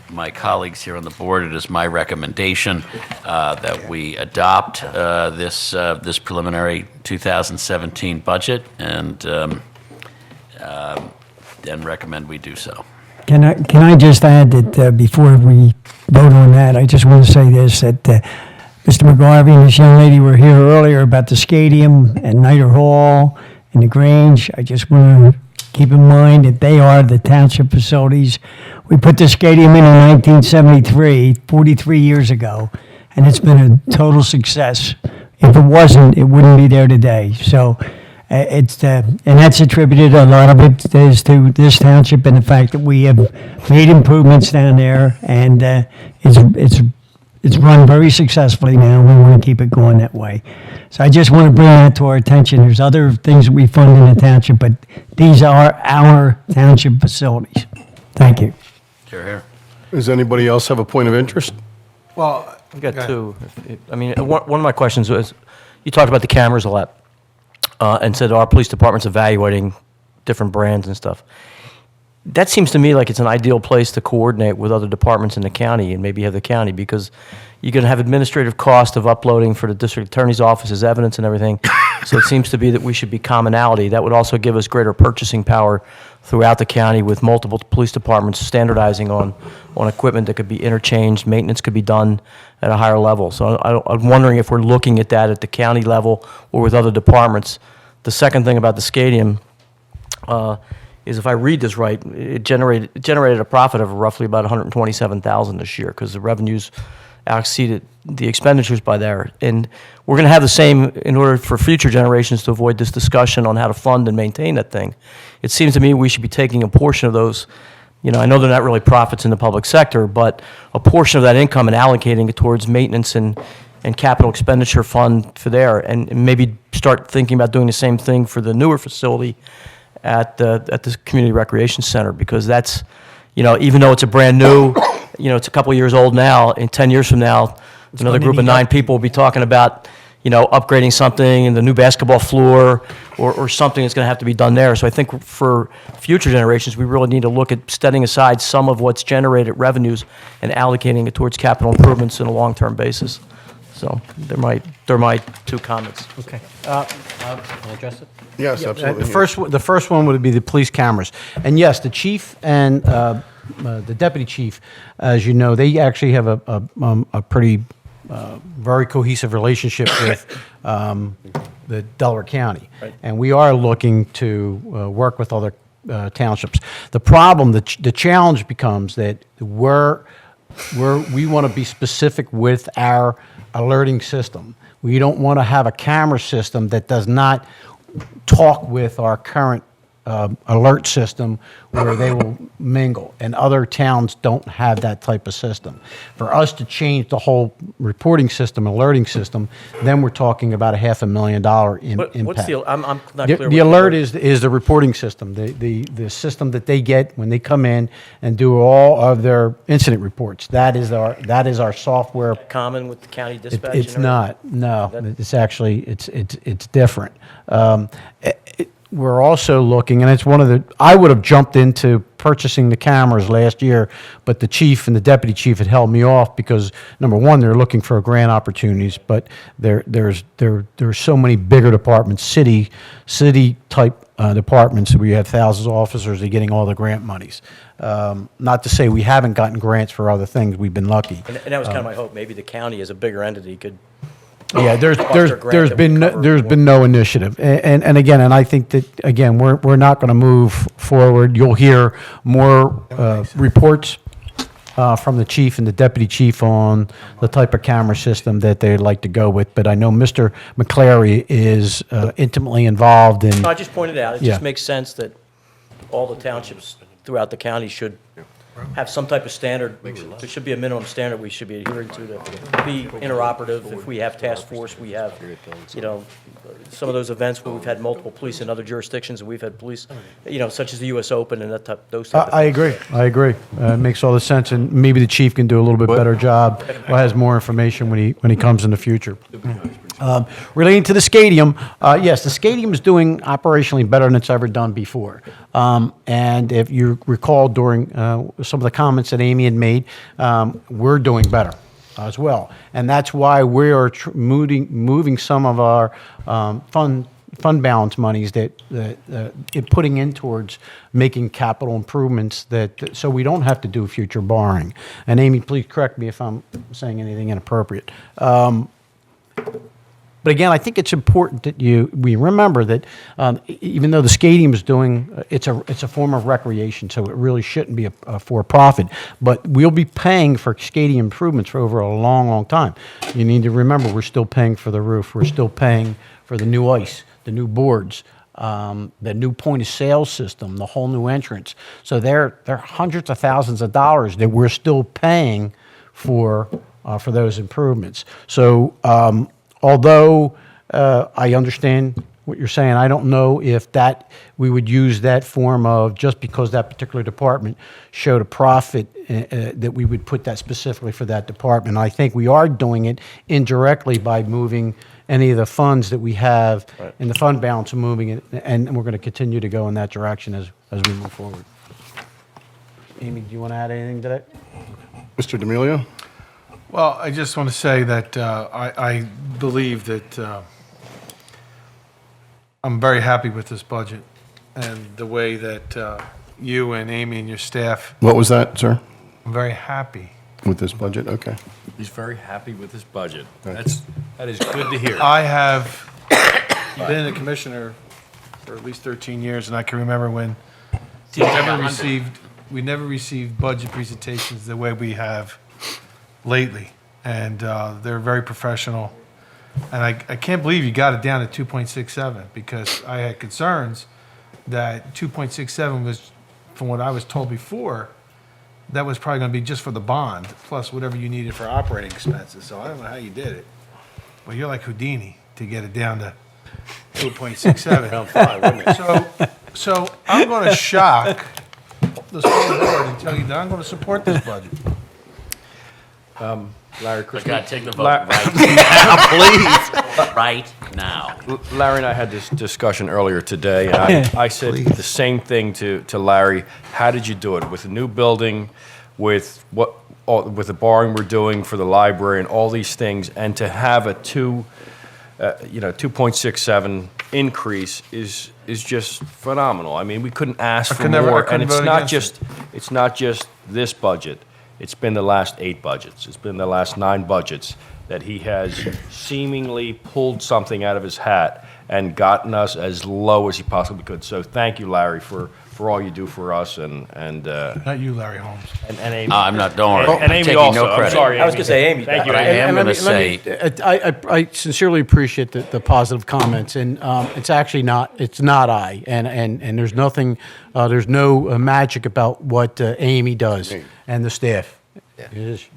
my colleagues here on the board, it is my recommendation that we adopt this preliminary 2017 budget, and recommend we do so. Can I just add that before we vote on that, I just want to say this, that Mr. McGarvey and this young lady were here earlier about the stadium and Nider Hall and the Grange. I just want to keep in mind that they are the township facilities. We put the stadium in 1973, 43 years ago, and it's been a total success. If it wasn't, it wouldn't be there today. So and that's attributed, a lot of it is to this township and the fact that we have made improvements down there, and it's run very successfully now. We want to keep it going that way. So I just want to bring that to our attention. There's other things that we fund in the township, but these are our township facilities. Thank you. Here, here. Does anybody else have a point of interest? Well, I've got go ahead. two. I mean, one of my questions was, you talked about the cameras a lot, and said our police department's evaluating different brands and stuff. That seems to me like it's an ideal place to coordinate with other departments in the county, and maybe have the county, because you're going to have administrative cost of uploading for the district attorney's office as evidence and everything. So it seems to be that we should be commonality. That would also give us greater purchasing power throughout the county, with multiple police departments standardizing on equipment that could be interchanged. Maintenance could be done at a higher level. So I'm wondering if we're looking at that at the county level or with other departments. The second thing about the stadium is, if I read this right, it generated a profit of roughly about $127,000 this year, because the revenues exceeded the expenditures by there. And we're going to have the same in order for future generations to avoid this discussion on how to fund and maintain that thing. It seems to me we should be taking a portion of those. You know, I know they're not really profits in the public sector, but a portion of that income and allocating it towards maintenance and capital expenditure fund for there, and maybe start thinking about doing the same thing for the newer facility at the community recreation center, because that's, you know, even though it's a brand new, you know, it's a couple years old now, in 10 years from now, another group of 9 people will be talking about, you know, upgrading something, and the new basketball floor, or something that's going to have to be done there. So I think for future generations, we really need to look at setting aside some of what's generated revenues and allocating it towards capital improvements on a long-term basis. So they're my 2 comments. Okay. Can I address it? Yes, absolutely. The first one would be the police cameras. And yes, the chief and the deputy chief, as you know, they actually have a pretty very cohesive relationship with the Delaware County. Right. And we are looking to work with other townships. The problem, the challenge becomes that we want to be specific with our alerting system. We don't want to have a camera system that does not talk with our current alert system where they will mingle, and other towns don't have that type of system. For us to change the whole reporting system, alerting system, then we're talking about a $500,000 impact. What's the, I'm not clear. The what alert is the reporting system, the system that they get when they come in and do all of their incident reports. That is our software. common with the county dispatch? and It's everything? not, no. That- It's actually, it's different. We're also looking, and it's one of the, I would have jumped into purchasing the cameras last year, but the chief and the deputy chief had held me off because, number one, they're looking for grant opportunities, but there's so many bigger departments, city-type departments where you have thousands of officers, they're getting all the grant monies. Not to say we haven't gotten grants for other things, we've been lucky. And that was kind of my hope. Maybe the county as a bigger entity could. Yeah, there's Foster grant that would cover there's more. been no initiative, and again, and I think that again we're not going to move forward. You'll hear more reports from the chief and the deputy chief on the type of camera system that they'd like to go with. But I know Mr. McClary is intimately involved in. No, I just pointed out, it Yeah. just makes sense that all the townships throughout the county should have some type of standard. There should be a minimum standard we should be adhering to be interoperative. If we have task force, we have, some of those events where we've had multiple police in other jurisdictions, and we've had police, such as the US Open and those type of I things. agree. It makes all the sense, and maybe the chief can do a little bit better job, or has more information when he comes in the future. Relating to the stadium, yes, the stadium is doing operationally better than it's ever done before. And if you recall during some of the comments that Amy had made, we're doing better as well. And that's why we are moving some of our fund balance monies putting in towards making capital improvements so we don't have to do future borrowing. And Amy, please correct me if I'm saying anything inappropriate. But again, I think it's important that we remember that even though the stadium is doing, it's a form of recreation, so it really shouldn't be a for-profit. But we'll be paying for stadium improvements for over a long, long time. You need to remember, we're still paying for the roof. We're still paying for the new ice, the new boards, the new point-of-sale system, the whole new entrance. So there are hundreds of thousands of dollars that we're still paying for those improvements. So although I understand what you're saying, I don't know if we would use that form of just because that particular department showed a profit that we would put that specifically for that department. I think we are doing it indirectly by moving any of the funds that we have in the fund balance and moving it, and we're going to continue to go in that direction as we move forward. Amy, do you want to add anything to that? Mr. D'Amelio? Well, I just want to say that I believe that I'm very happy with this budget and the way that you and Amy and your staff, What was that, sir, I'm very happy. with this budget? Okay. He's very happy with his budget. That is good to hear. I have been a commissioner for at least 13 years, and I can remember when we never received budget presentations the way we have lately, and they're very professional. And I can't believe you got it down to 2.67, because I had concerns that 2.67 was, from what I was told before, that was probably going to be just for the bond, plus whatever you needed for operating expenses. So I don't know how you did it. Well, you're like Houdini to get it down to 2.67. So I'm going to shock the school board and tell you that I'm going to support this budget. Larry, I Chris, gotta take the vote right now, please. Right now. Larry and I had this discussion earlier today, and I said the same thing to Larry. How did you do it with the new building, with the borrowing we're doing for the library, and all these things, and to have a 2.67 increase is just phenomenal. I mean, we couldn't ask for more, and it's not just this budget. It's been the last 8 budgets. It's been the last 9 budgets. that he has seemingly pulled something out of his hat and gotten us as low as he possibly could. So thank you, Larry, for all you do for us and Not you, Larry Holmes. Amy. I'm not, don't worry. And I'm Amy taking also. no I'm credit. sorry, Amy. I was gonna say Amy. Thank you, But I Amy. am And going to say, I sincerely appreciate the positive comments, and it's actually not, it's not I, and there's nothing, there's no magic about what Amy does and the staff. It is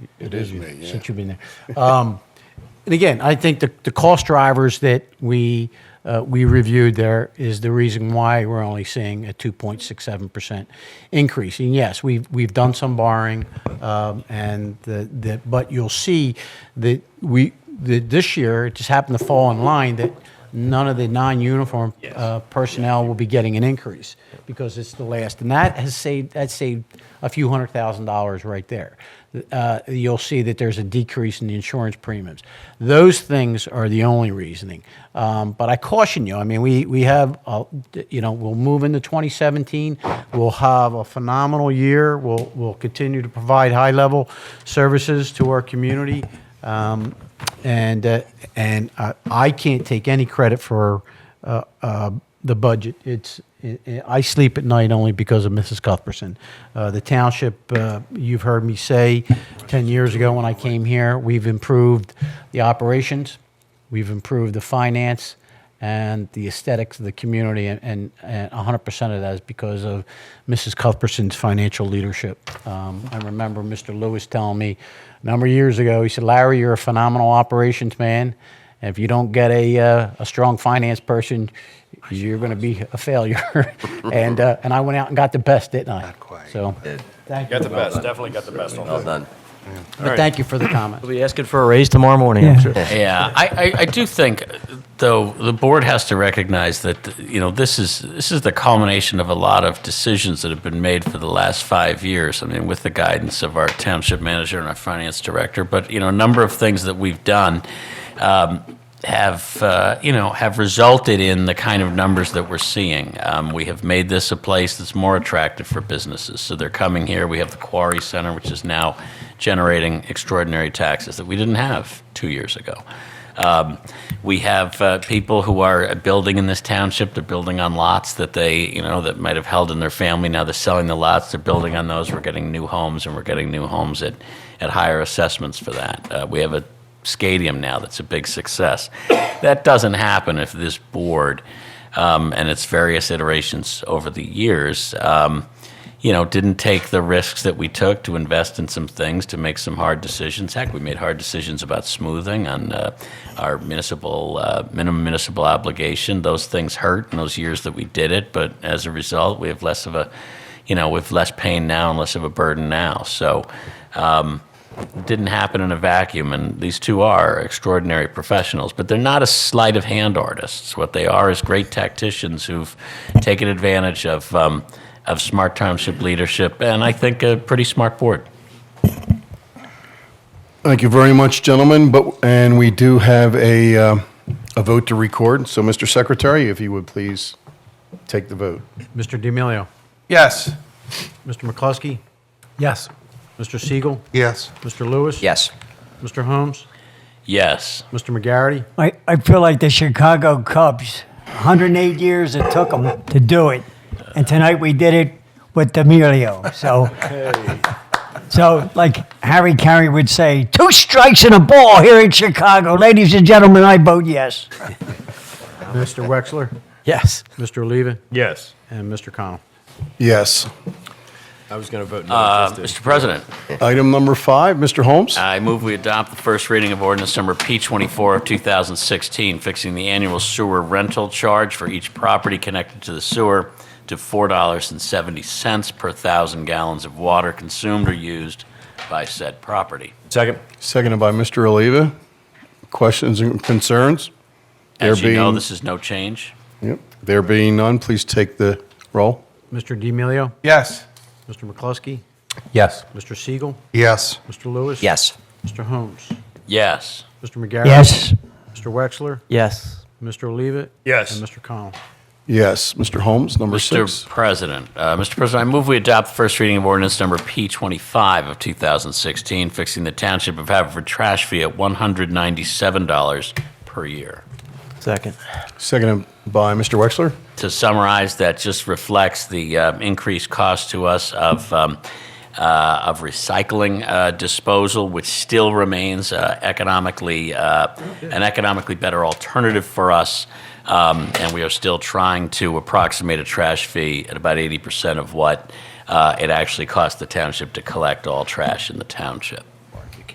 you, me, yeah. since you've been there. And again, I think the cost drivers that we reviewed there is the reason why we're only seeing a 2.67% increase. And yes, we've done some borrowing, but you'll see that this year it just happened to fall in line that none of the non-uniform personnel will be getting an increase because it's the last, and that saved a few $100,000 right there. You'll see that there's a decrease in the insurance premiums. Those things are the only reasoning. But I caution you. I mean, we have, we'll move into 2017. We'll have a phenomenal year. We'll continue to provide high-level services to our community. And I can't take any credit for the budget. I sleep at night only because of Mrs. Cuthbertson. The township, you've heard me say 10 years ago when I came here, we've improved the operations, we've improved the finance, and the aesthetics of the community, and 100% of that is because of Mrs. Cuthbertson's financial leadership. I remember Mr. Lewis telling me a number of years ago, he said, Larry, you're a phenomenal operations man, and if you don't get a strong finance person, you're going to be a failure. And I went out and got the best, didn't I? Not quite. So, thank you. Got the best. Definitely got the best on Well that. done. But thank you for the comment. We'll be asking for a raise tomorrow morning, I'm sure. yeah, I do think, though, the board has to recognize that, this is the culmination of a lot of decisions that have been made for the last 5 years. I mean, with the guidance of our township manager and our finance director, but, a number of things that we've done have resulted in the kind of numbers that we're seeing. We have made this a place that's more attractive for businesses. So they're coming here. We have the Quarry Center, which is now generating extraordinary taxes that we didn't have 2 years ago. We have people who are building in this township. They're building on lots that they, that might have held in their family. Now they're selling the lots. They're building on those. We're getting new homes, and we're getting new homes at higher assessments for that. We have a stadium now that's a big success. That doesn't happen if this board and its various iterations over the years didn't take the risks that we took to invest in some things, to make some hard decisions. Heck, we made hard decisions about smoothing on our minimum municipal obligation. Those things hurt in those years that we did it, but as a result, we have less of a, we have less pain now and less of a burden now. So it didn't happen in a vacuum, and these two are extraordinary professionals, but they're not a sleight of hand artists. What they are is great tacticians who've taken advantage of smart township leadership, and I think a pretty smart board. Thank you very much, gentlemen, and we do have a vote to record. So, Mr. Secretary, if you would please take the vote. Mr. D'Amelio. Yes. Mr. McCluskey. Yes. Mr. Siegel. Yes. Mr. Lewis. Yes. Mr. Holmes. Yes. Mr. McGarity. I feel like the Chicago Cubs, 108 years it took them to do it. And tonight we did it with D'Amelio. So like Harry Carey would say, 2 strikes and a ball here in Chicago. Ladies and gentlemen, I vote yes. Mr. Wexler. Yes. Mr. Oliva. Yes. And Mr. Connell. Yes. I was going to vote no. Mr. President, Item number 5, Mr. Holmes. I move we adopt the first reading of ordinance number P24 of 2016, fixing the annual sewer rental charge for each property connected to the sewer to $4.70 per 1,000 gallons of water consumed or used by said property. Second. Seconded by Mr. Oliva. Questions and concerns? As you know, this is no change. Yep. There being none, please take the roll. Mr. D'Amelio. Yes. Mr. McCluskey. Yes. Mr. Siegel. Yes. Mr. Lewis. Yes. Mr. Holmes. Yes. Mr. McGarry. Yes. Mr. Wexler. Yes. Mr. Oliva. Yes. And Mr. Connell. Yes. Mr. Holmes, number Mr. 6. President, Mr. President, I move we adopt the first reading of ordinance number P25 of 2016, fixing the Township of Haverford trash fee at $197 per year. Second. Seconded by Mr. Wexler. To summarize, that just reflects the increased cost to us of recycling disposal, which still remains an economically better alternative for us. And we are still trying to approximate a trash fee at about 80% of what it actually costs the township to collect all trash in the township. And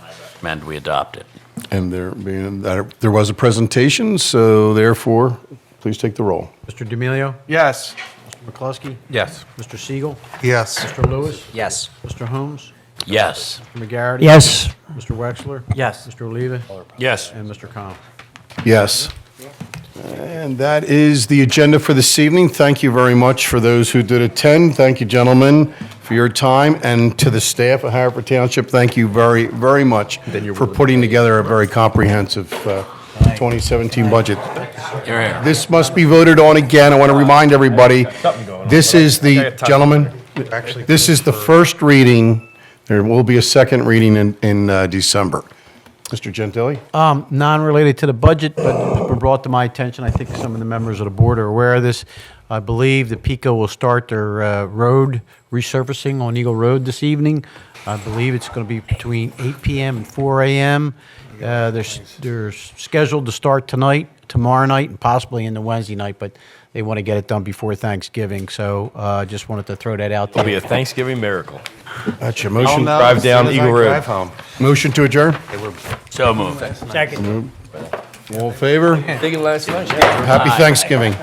I recommend we adopt it. And there was a presentation, so therefore, please take the roll. Mr. D'Amelio? Yes. Mr. McCluskey? Yes. Mr. Siegel? Yes. Mr. Lewis? Yes. Mr. Holmes? Yes. Mr. McGarity? Yes. Mr. Wexler? Yes. Mr. Oliva? Yes. And Mr. Connell. Yes. And that is the agenda for this evening. Thank you very much for those who did attend. Thank you, gentlemen, for your time. And to the staff of Haverford Township, thank you very, very much for putting together a very comprehensive 2017 budget. Here, here. This must be voted on again. I want to remind everybody, this is the, gentlemen, this is the first reading. There will be a second reading in December. Mr. Gentili? Non-related to the budget, but it's been brought to my attention. I think some of the members of the board are aware of this. I believe the PICO will start their road resurfacing on Eagle Road this evening. I believe it's going to be between 8 p.m. and 4 a.m. They're scheduled to start tonight, tomorrow night, and possibly into Wednesday night, but they want to get it done before Thanksgiving. So just wanted to throw that out It'll be there. a Thanksgiving miracle. That's your motion. Drive down Eagle Road. Motion to adjourn? So moved. Second. All in favor? Thinking last night. Happy Thanksgiving.